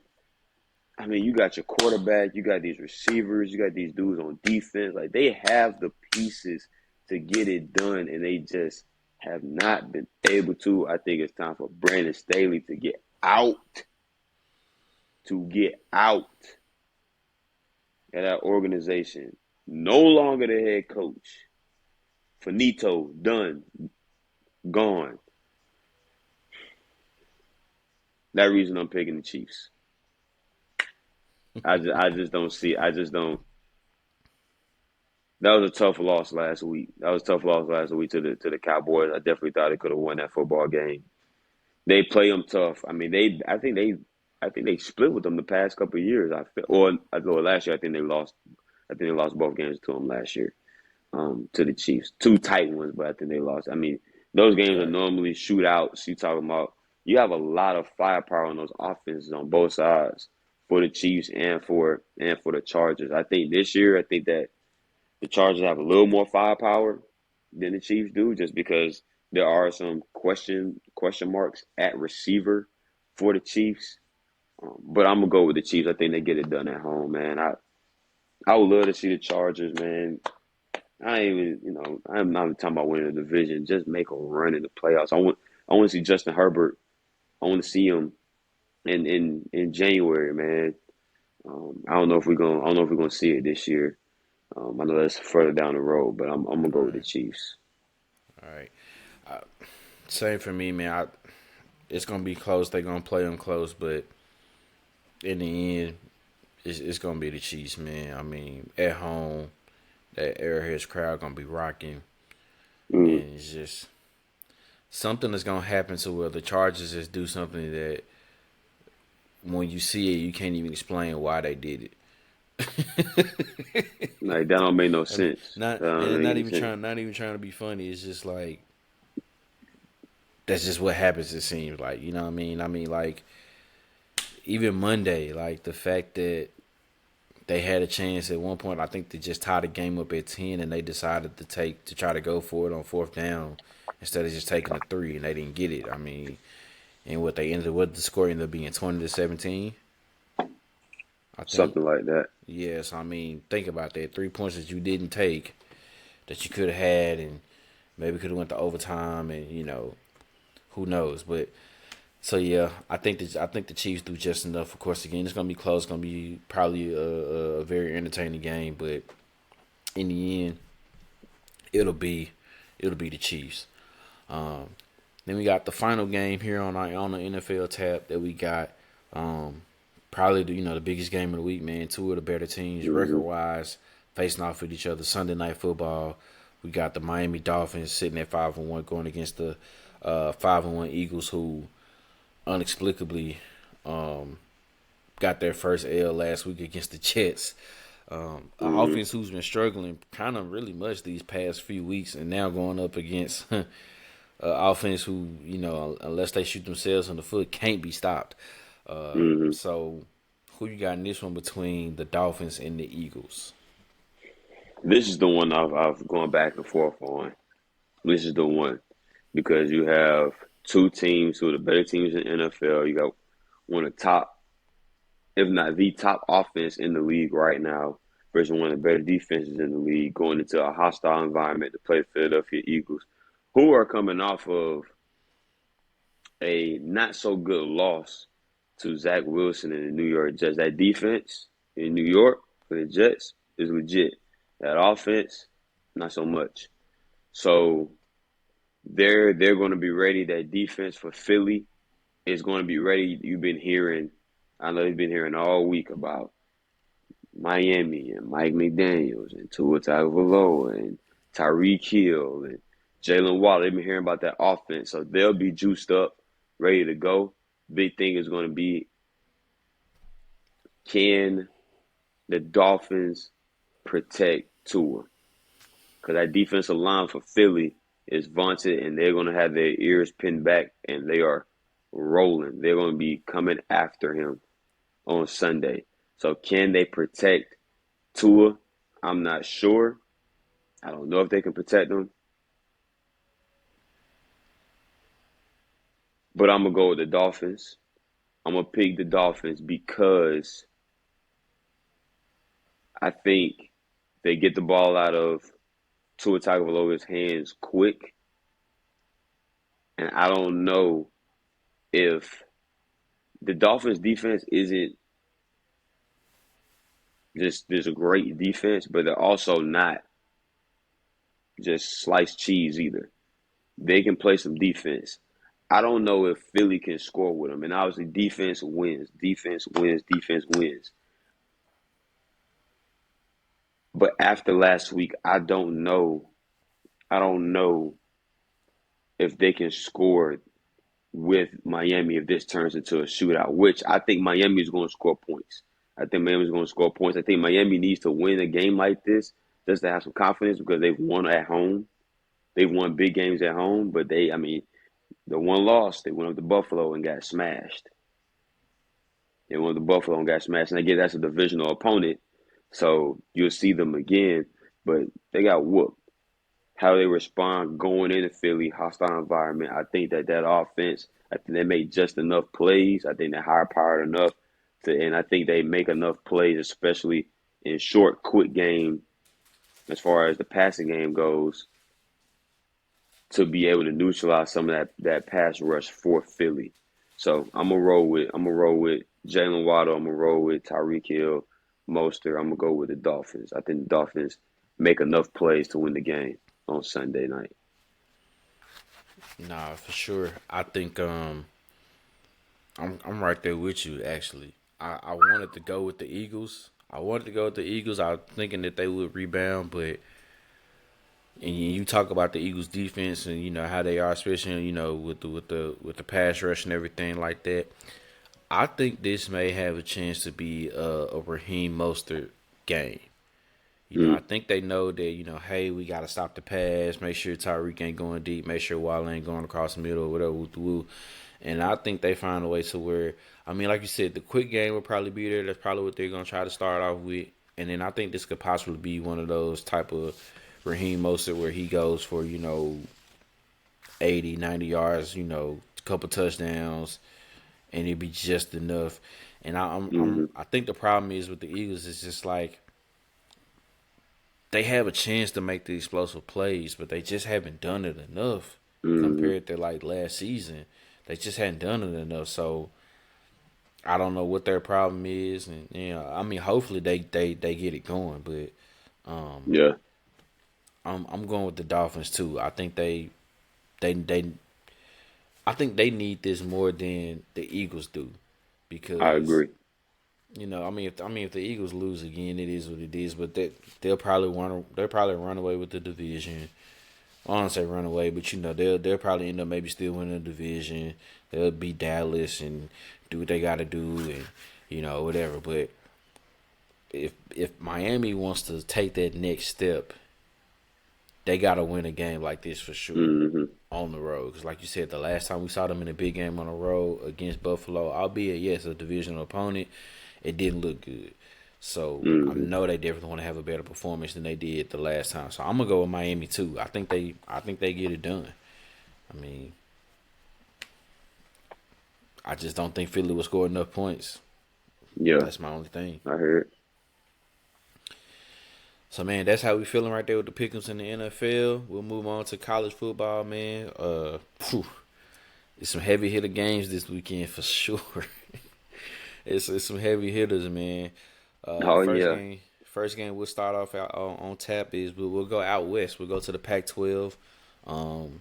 I mean, you got your quarterback, you got these receivers, you got these dudes on defense. Like they have the pieces to get it done, and they just have not been able to. I think it's time for Brandon Staley to get out, to get out of that organization. No longer the head coach. Finito, done, gone. That reason I'm picking the Chiefs. I just don't see. I just don't. That was a tough loss last week. That was a tough loss last week to the Cowboys. I definitely thought they could have won that football game. They play them tough. I mean, I think they split with them the past couple of years. Or last year I think they lost. I think they lost both games to them last year. To the Chiefs, two tight ones, but I think they lost. I mean, those games are Right. normally shootouts. You talking about you have a lot of firepower on those offenses on both sides for the Chiefs and for the Chargers. I think this year, I think that the Chargers have a little more firepower than the Chiefs do, just because there are some question marks at receiver for the Chiefs. But I'm gonna go with the Chiefs. I think they get it done at home, man. I would love to see the Chargers, man. I ain't even, I'm not even talking about winning the division. Just make a run in the playoffs. I want to see Justin Herbert. I want to see him in January, man. I don't know if we're gonna see it this year. I know that's further down the road, but I'm gonna go with the Right. Chiefs. All right. Same for me, man. It's gonna be close. They're gonna play them close, but in the end, it's gonna be the Chiefs, man. I mean, at home, that Arrowhead's crowd gonna be rocking, Mm. and it's just something that's gonna happen to where the Chargers just do something that when you see it, you can't even explain why they did it. Like that don't make no And sense. not That don't and make not any even sense. trying to be funny. It's just like that's just what happens. It seems like, you know what I mean. I mean, like, even Monday, like the fact that they had a chance at one point. I think they just tied the game up at 10, and they decided to try to go for it on fourth down instead of just taking a three, and they didn't get it. I mean, and what the score ended up being 20-17. I think. Something like that. Yes, I mean, think about that. 3 points that you didn't take that you could have had, and maybe could have went to overtime, and who knows. But so yeah, I think the Chiefs do just enough. Of course, again, it's gonna be close. It's gonna be probably a very entertaining game, but in the end, it'll be it'll be the Chiefs. Um, then we got the final game here on the NFL tab that we got. Um, Probably the biggest game of the week, man. Two of the better teams record Hmm. wise facing off with each other. Sunday night football. We got the Miami Dolphins sitting at 5-1, going against the 5-1 Eagles, who inexplicably got their first L last week against the Jets. An Hmm. offense who's been struggling kind of really much these past few weeks, and now going up against offense who, unless they shoot themselves in the foot, can't be stopped. Hmm. So, who you got in this one between the Dolphins and the Eagles? This is the one I've gone back and forth on. This is the one because you have two teams who are the better teams in the NFL. You got one of the top, if not the top offense in the league right now, versus one of the better defenses in the league going into a hostile environment to play the Philadelphia Eagles, who are coming off of a not so good loss to Zach Wilson and the New York Jets. That defense in New York for the Jets is legit. That offense, not so much. So they're going to be ready. That defense for Philly is going to be ready. You've been hearing, I know you've been hearing all week about Miami and Mike McDaniels and Tua Tagovailoa and Tyreek Hill and Jalen Waddle. They've been hearing about that offense, so they'll be juiced up, ready to go. Big thing is going to be, can the Dolphins protect Tua? Because that defensive line for Philly is vaunted, and they're going to have their ears pinned back, and they are rolling. They're going to be coming after him on Sunday. So can they protect Tua? I'm not sure. I don't know if they can protect him, but I'm going to go with the Dolphins. I'm going to pick the Dolphins because I think they get the ball out of Tua Tagovailoa's hands quick, and I don't know if the Dolphins' defense isn't just this great defense, but they're also not just sliced cheese either. They can play some defense. I don't know if Philly can score with them, and obviously defense wins. Defense wins. Defense wins. But after last week, I don't know. I don't know if they can score with Miami if this turns into a shootout, which I think Miami is going to score points. I think Miami is going to score points. I think Miami needs to win a game like this just to have some confidence because they've won at home. They've won big games at home, but the one loss, they went up to Buffalo and got smashed. They went up to Buffalo and got smashed. And again, that's a divisional opponent, so you'll see them again, but they got whooped. How they respond going into Philly, hostile environment. I think that offense, I think they made just enough plays. I think they're high powered enough and I think they make enough plays, especially in short, quick game, as far as the passing game goes, to be able to neutralize some of that pass rush for Philly. So I'm gonna roll with Jalen Waddle. I'm gonna roll with Tyreek Hill, Mostert. I'm gonna go with the Dolphins. I think the Dolphins make enough plays to win the game on Sunday night. Nah, for sure. I think I'm right there with you actually. I wanted to go with the Eagles. I wanted to go with the Eagles. I was thinking that they would rebound, but and you talk about the Eagles defense and how they are, especially with the pass rush and everything like that. I think this may have a chance to be a Raheem Mostert game. I Mm, think they know that, hey, we got to stop the pass, make sure Tyreek ain't going deep, make sure Waddle ain't going across the middle or whatever, woo woo. And I think they find a way to where, I mean, like you said, the quick game will probably be there. That's probably what they're going to try to start off with. And then I think this could possibly be one of those type of Raheem Mostert where he goes for, 80, 90 yards, a couple touchdowns, and it'd be just enough. And mm-hmm, I think the problem is with the Eagles is just like they have a chance to make the explosive plays, but they just haven't done it enough mm-hmm. compared to like last season. They just hadn't done it enough. So I don't know what their problem is, and I mean, hopefully they get it going. But Yeah, I'm going with the Dolphins too. They I think they need this more than the Eagles do I because agree. if the Eagles lose again, it is what it is. But they'll probably run away with the division. I don't say run away, but they'll probably end up maybe still winning the division. They'll beat Dallas and do what they got to do, and whatever. But if Miami wants to take that next step, they got to win a game like this for sure Mm-hmm. on the road. Because like you said, the last time we saw them in a big game on the road against Buffalo, albeit yes a divisional opponent, it didn't look good. So I Mm-hmm. know they definitely want to have a better performance than they did the last time. So I'm gonna go with Miami too. I think they get it done. I mean, I just don't think Philly will score enough points. Yeah, That's my only thing. I heard. So man, that's how we feeling right there with the pick'ems in the NFL. We'll move on to college football, man. It's some heavy hitter games this weekend for sure. It's some heavy hitters, man. Oh First yeah. game, first game we'll start off out on tap is we'll go out west. We'll go to the Pac-12. Um,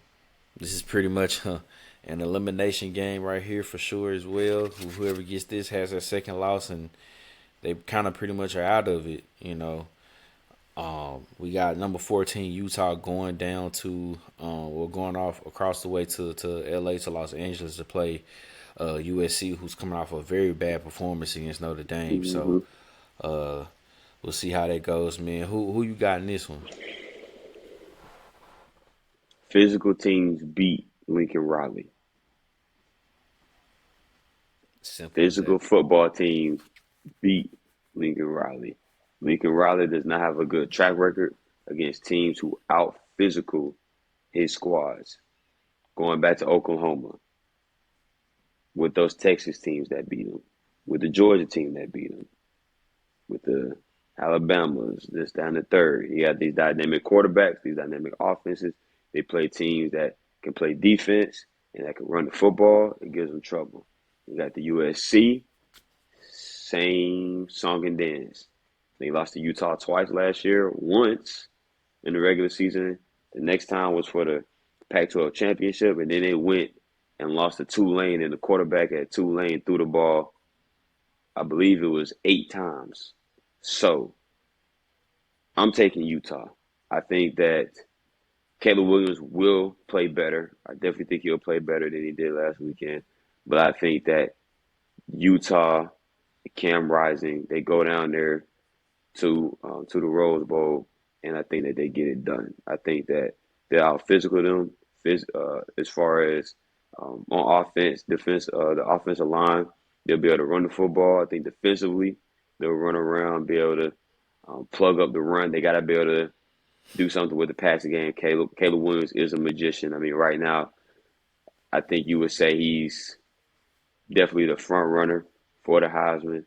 this is pretty much an elimination game right here for sure as well. Whoever gets this has their second loss, and they kind of pretty much are out of it. We got number 14 Utah going down to we're going off across the way to LA to Los Angeles to play USC, who's coming off a very bad performance against Notre Dame. So Mm-hmm. uh, we'll see how that goes, man. Who you got in this one? Physical teams beat Lincoln Riley. Simple as Physical that. football teams beat Lincoln Riley. Lincoln Riley does not have a good track record against teams who out physical his squads. Going back to Oklahoma, with those Texas teams that beat him, with the Georgia team that beat him, with the Alabamas, this down the third. He had these dynamic quarterbacks, these dynamic offenses. They play teams that can play defense and that can run the football. It gives them trouble. You got the USC, same song and dance. They lost to Utah twice last year, once in the regular season. The next time was for the Pac-12 championship, and then they went and lost to Tulane, and the quarterback at Tulane threw the ball, I believe it was 8 times. So I'm taking Utah. I think that Caleb Williams will play better. I definitely think he'll play better than he did last weekend. But I think that Utah, Cam Rising, they go down there to the Rose Bowl, and I think that they get it done. I think that they're out physical them, as far as on offense, defense, the offensive line, they'll be able to run the football. I think defensively, they'll run around, be able to plug up the run. They got to be able to do something with the passing game. Caleb Williams is a magician. I mean, right now, I think you would say he's definitely the front runner for the Heisman.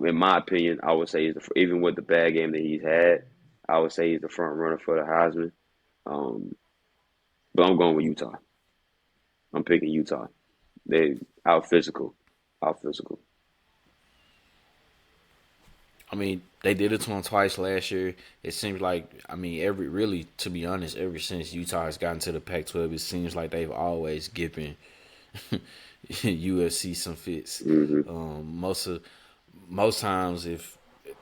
In my opinion, I would say even with the bad game that he's had, I would say he's the front runner for the Heisman. Um, but I'm going with Utah. I'm picking Utah. They out physical. I mean, they did it to him twice last year. It seems like, to be honest, ever since Utah has gotten to the Pac-12, it seems like they've always given USC some fits. Hmm. Most times, if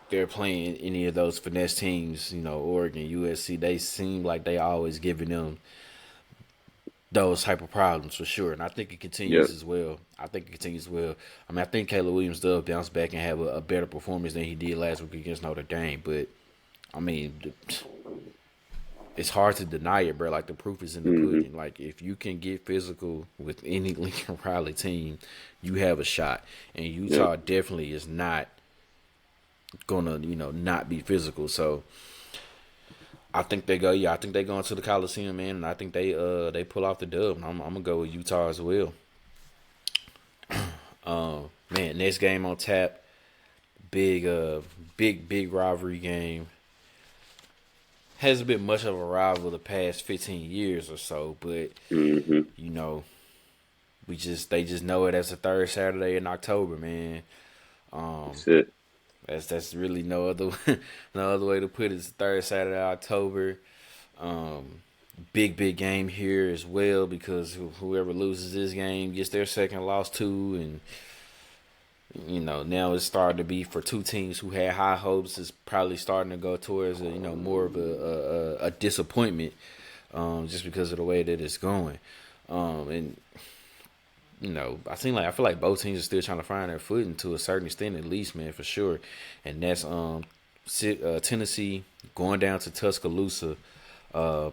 they're playing any of those finesse teams, Oregon, USC, they seem like they always giving them those type of problems for sure. And I think it Yep. continues as well. I think Caleb Williams does bounce back and have a better performance than he did last week against Notre Dame. But I mean, it's hard to deny it, bro. Like the proof is in the Hmm. pudding. Like if you can get physical with any Lincoln Riley team, you have a shot. And Yep. Utah definitely is not gonna, not be physical. So I think they go. Yeah, I think they go into the Coliseum, man, and I think they pull off the dub. I'm gonna go with Utah as well. Man, next game on tap, big big rivalry game. Hasn't been much of a rival the past 15 years or so, but Hmm. you know they just know it as the third Saturday in October, man. Um, That's it. that's really no other no other way to put it. It's the third Saturday of October. Um, big game here as well because whoever loses this game gets their second loss too, and Now it's starting to be for two teams who had high hopes. It's probably starting to go towards more of a disappointment, just because of the way that it's going. And I feel like both teams are still trying to find their footing to a certain extent, at least, man, for sure. And that's Tennessee going down to Tuscaloosa,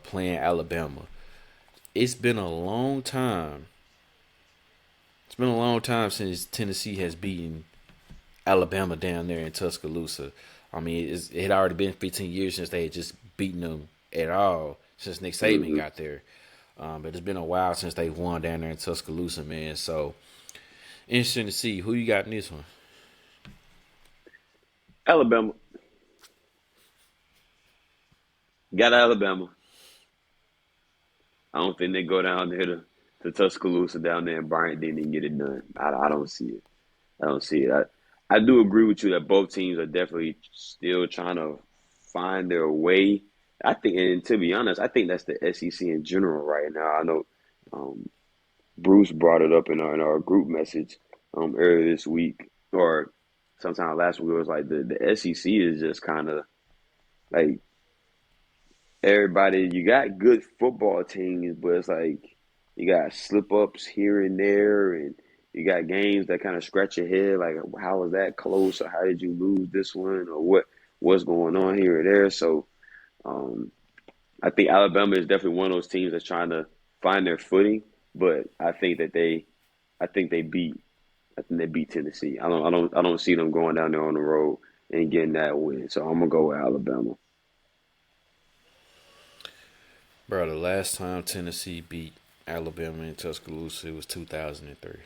playing Alabama. It's been a long time. It's been a long time since Tennessee has beaten Alabama down there in Tuscaloosa. I mean, it had already been 15 years since they had just beaten them at all since Nick Saban Hmm. got there. But it's been a while since they won down there in Tuscaloosa, man. So interesting to see who you got in this one. Alabama got Alabama. I don't think they go down there to Tuscaloosa down there in Bryant and get it done. I don't see it. I don't see it. I do agree with you that both teams are definitely still trying to find their way. I think, and to be honest, I think that's the SEC in general right now. I know um, Bruce brought it up in our group message earlier this week, or sometime last week. It was like the SEC is just kind of like everybody. You got good football teams, but it's like you got slip ups here and there, and you got games that kind of scratch your head. Like, how was that close, or how did you lose this one, or what's going on here or there? So, um, I think Alabama is definitely one of those teams that's trying to find their footing. But I think they beat, I think they beat Tennessee. I don't see them going down there on the road and getting that win. So I'm gonna go with Alabama. Bro, the last time Tennessee beat Alabama in Tuscaloosa, it was 2003.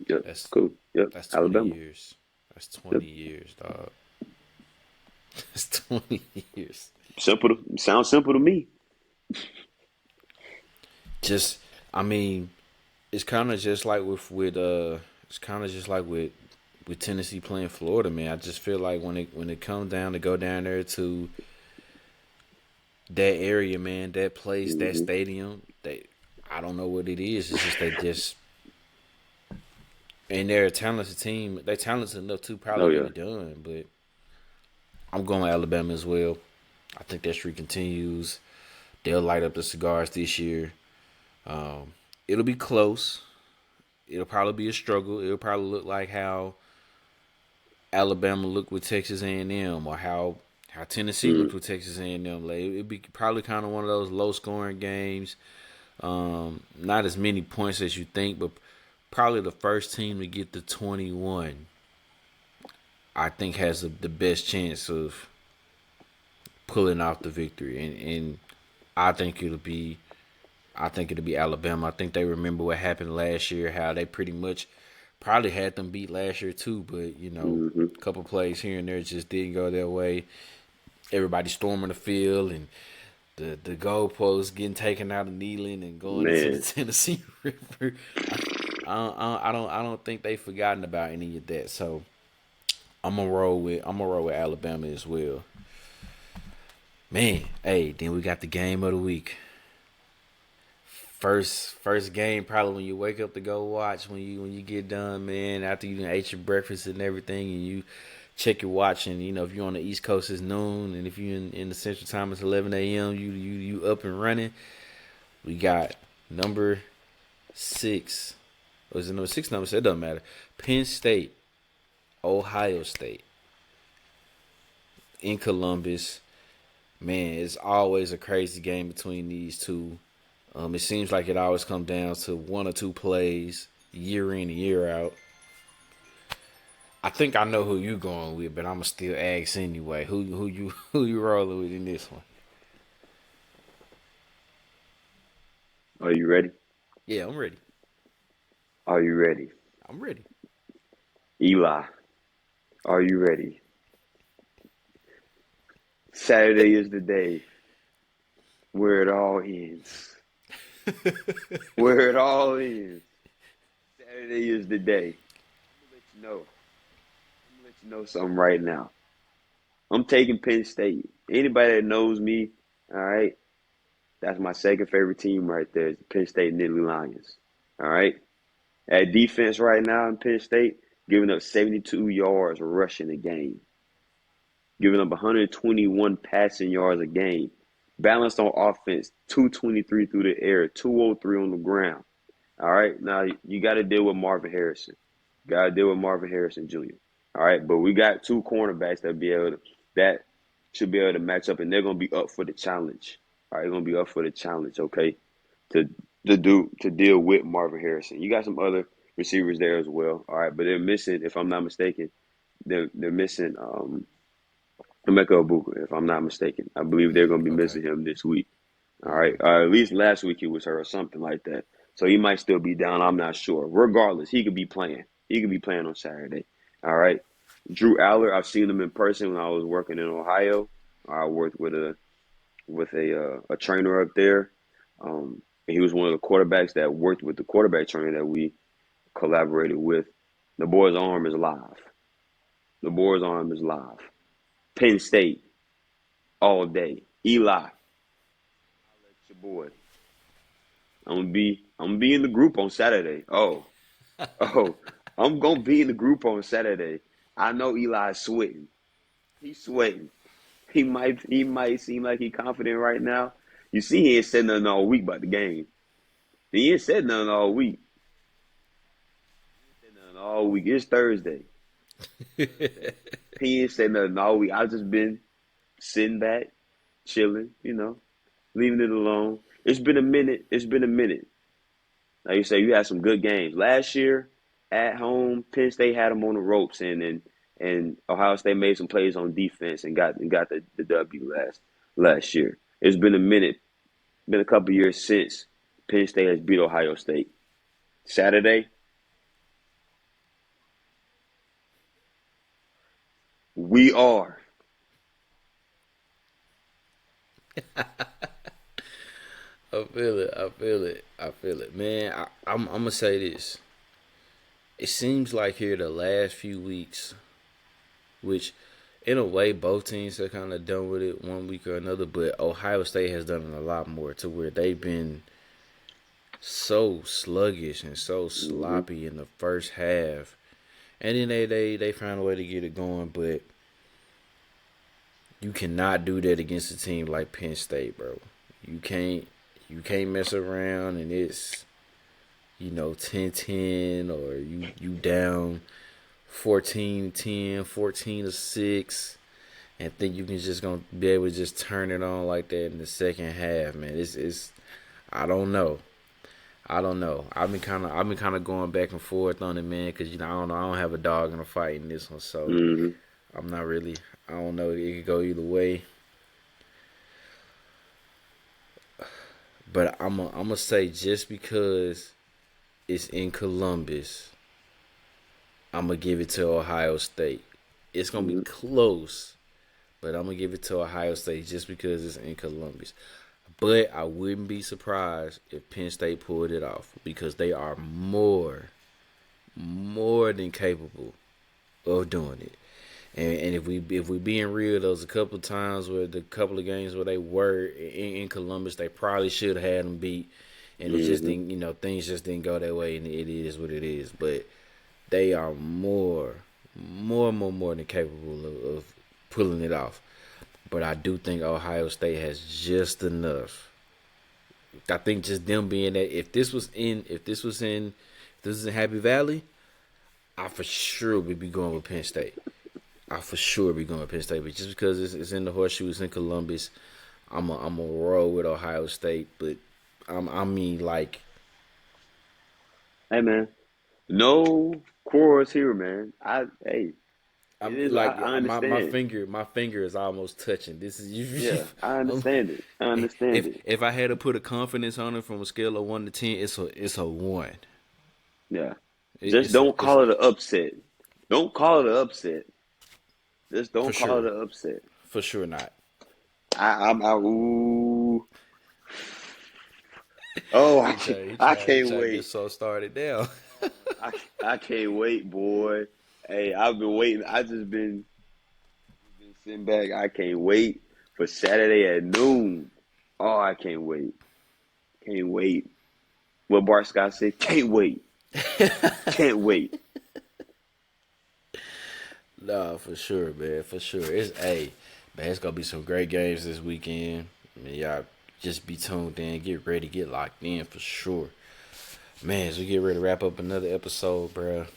Yep, That's cool. Yep, that's 20 Alabama. years. That's Yep. 20 years, dog. That's 20 years. Sounds simple to me. Just, I mean, it's kind of just like it's kind of just like with Tennessee playing Florida, man. I just feel like when it comes down to go down there to that area, man, that place, that Hmm. stadium, I don't know what it is. It's just they just and they're a talented team. They're talented enough to Oh probably get yeah. it done. But I'm going with Alabama as well. I think that streak continues. They'll light up the cigars this year. Um, it'll be close. It'll probably be a struggle. It'll probably look like how Alabama looked with Texas A&M, or how Tennessee Mm. looked with Texas A&M. Like it'd be probably kind of one of those low scoring games. Not as many points as you think, but probably the first team to get the 21, I think, has the best chance of pulling off the victory. And I think it'll be I think it'll be Alabama. I think they remember what happened last year, how they pretty much probably had them beat last year too, but Hmm. a couple plays here and there just didn't go their way. Everybody storming the field and the goalposts getting taken out of Neyland and going into the Man. Tennessee River. I don't think they've forgotten about any of that. So I'm gonna roll with Alabama as well. Man, hey, then we got the game of the week. First game probably when you wake up to go watch when you get done, man, after you done ate your breakfast and everything, and you check your watch, and if you're on the East Coast it's noon, and if you're in the Central Time it's 11 a.m. You up and running. We got number 6. Or is it number 6? Number 6? It doesn't matter. Penn State, Ohio State in Columbus. Man, it's always a crazy game between these two. It seems like it always comes down to one or two plays, year in and year out. I think I know who you going with, but I'ma still ask anyway. Who you rolling with in this one? Are you ready? Yeah, I'm ready. Are you ready? I'm ready. Eli, are you ready? Saturday is the day where it all ends. Where it all ends. Saturday is the day. I'm gonna let you know. I'm gonna let you know something right now. I'm taking Penn State. Anybody that knows me, all right, that's my second favorite team right there. Is the Penn State Nittany Lions. All right. At defense right now in Penn State, giving up 72 yards rushing a game, giving up 121 passing yards a game. Balanced on offense, 223 through the air, 203 on the ground. All right, now you got to deal with Marvin Harrison. Got to deal with Marvin Harrison Jr. All right, but we got two cornerbacks that should be able to match up, and they're gonna be up for the challenge. All right, they're gonna be up for the challenge. Okay, to to deal with Marvin Harrison. You got some other receivers there as well. All right, but they're missing, if I'm not mistaken, they're missing Emeka Obuka, if I'm not mistaken. I believe they're gonna be Okay. missing him this week. All right, at least last week he was hurt or something like that. So he might still be down. I'm not sure. Regardless, he could be playing. He could be playing on Saturday. All right. Drew Aller, I've seen him in person when I was working in Ohio. I worked with a trainer up there. And he was one of the quarterbacks that worked with the quarterback trainer that we collaborated with. The boy's arm is live. The boy's arm is live. Penn State all day. Eli, that's your boy. I'm gonna be in the group on Saturday. Oh, I'm gonna be in the group on Saturday. I know Eli's sweating. He's sweating. He might seem like he's confident right now. You see, he ain't said nothing all week about the game. He ain't said nothing all week. He ain't said nothing all week. It's Thursday. He ain't said nothing all week. I've just been sitting back, chilling, leaving it alone. It's been a minute. It's been a minute. Like you say, you had some good games. Last year, at home, Penn State had them on the ropes, and Ohio State made some plays on defense and got the W last year. It's been a minute, been a couple years since Penn State has beat Ohio State. Saturday, we are. I feel it. I feel it. I feel it, man. I'm gonna say this. It seems like here the last few weeks, which in a way both teams are kind of done with it one week or another, but Ohio State has done it a lot more to where they've been so sluggish and so Mm-hmm. sloppy in the first half, and then they found a way to get it going, but you cannot do that against a team like Penn State, bro. You can't you can't mess around and it's 10-10 or you down 14-10, 14-6 and think you can just gonna be able to just turn it on like that in the second half, man. It's I don't know. I don't know. I've been kind of going back and forth on it, man, because I don't know. I don't have a dog in a fight in this one, so Mm-hmm. I'm not really. I don't know. It could go either way, but I'm gonna say just because it's in Columbus, I'm gonna give it to Ohio State. It's gonna be Mm-hmm. close, but I'm gonna give it to Ohio State just because it's in Columbus. But I wouldn't be surprised if Penn State pulled it off because they are more than capable of doing it. And if we being real, there was a couple of times where the couple of games where they were in Columbus, they probably should have had them beat, and it just Mm-hmm. didn't. Things just didn't go that way, and it is what it is. But they are more than capable of pulling it off. But I do think Ohio State has just enough. I think just them being that if this was in Happy Valley, I for sure would be going with Penn State. I for sure be going with Penn State, but just because it's in the horseshoe, it's in Columbus, I'm a roll with Ohio State. But I mean, like, Hey man, no quarrels here, man. It I'm is. like I my understand. finger is almost touching. This is you. Yeah, I I'm- understand it. I understand if it. if I had to put a confidence on it from a scale of 1 to 10, it's a 1. Yeah. It, Just it's a don't it's call it an upset. Don't call it an upset. Just for don't call it sure an upset. for sure not. Ooh. Oh, He try he I try he can't try to get wait. so started down. I, I can't wait, boy. Hey, I've been waiting. I just been sitting back. I can't wait for Saturday at noon. Oh, I can't wait. Can't wait. What Bart Scott said, can't wait. Can't wait. Nah, for sure, man. For sure. Man, it's gonna be some great games this weekend. I mean, y'all just be tuned in, get ready, get locked in for sure. Man, as we get ready to wrap up another episode, bruh.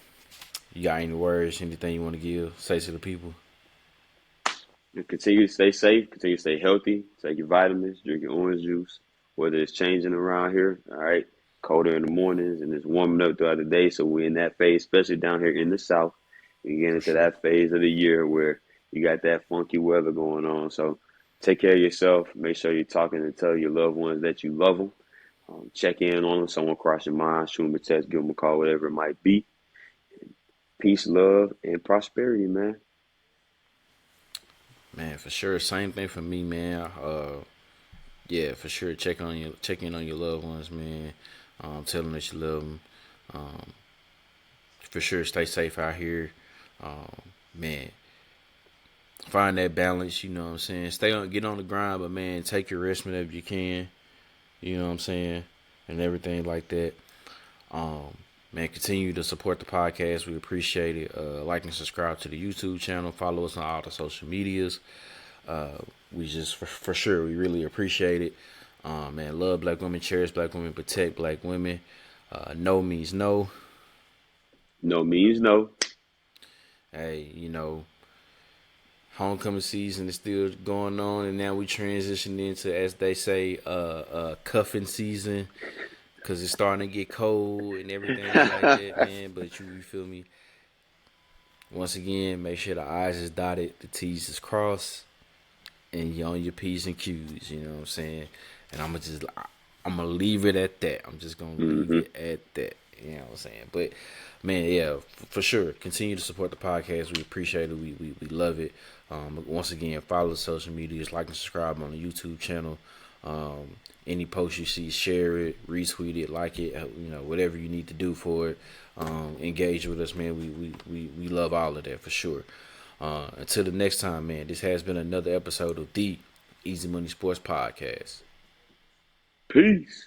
You got any words, anything you want to give, say to the people? And continue to stay safe, continue to stay healthy, take your vitamins, drink your orange juice, whether it's changing around here, all right, colder in the mornings and it's warming up throughout the day. So we're in that phase, especially down here in the South. We get For into sure. that phase of the year where you got that funky weather going on. So take care of yourself. Make sure you're talking and tell your loved ones that you love them. Check in on them. Someone cross your mind, shoot them a text, give them a call, whatever it might be. Peace, love, and prosperity, man. Man, for sure. Same thing for me, man. Yeah, for sure. Check in on your loved ones, man. Tell them that you love them. Um, for sure, stay safe out here. Man, find that balance. You know what I'm saying. Get on the grind, but man, take your rest whenever you can. You know what I'm saying, and everything like that. Um, Man, continue to support the podcast. We appreciate it. Like and subscribe to the YouTube channel. Follow us on all the social medias. We just for sure we really appreciate it. Man, love black women, cherish black women, protect black women. No means no. No means no. Hey, homecoming season is still going on, and now we transition into, as they say, cuffing season, because it's starting to get cold and everything like that, man. But you feel me? Once again, make sure the I's is dotted, the T's is crossed, and you're on your P's and Q's. You know what I'm saying? And I'm gonna leave it at that. I'm just gonna leave hmm it at that. You know what I'm saying? But man, yeah, for sure. Continue to support the podcast. We appreciate it. We love it. Once again, follow the social medias, like and subscribe on the YouTube channel. Any post you see, share it, retweet it, like it. Whatever you need to do for it. Engage with us, man. We love all of that for sure. Until the next time, man. This has been another episode of the Easy Money Sports Podcast. Peace.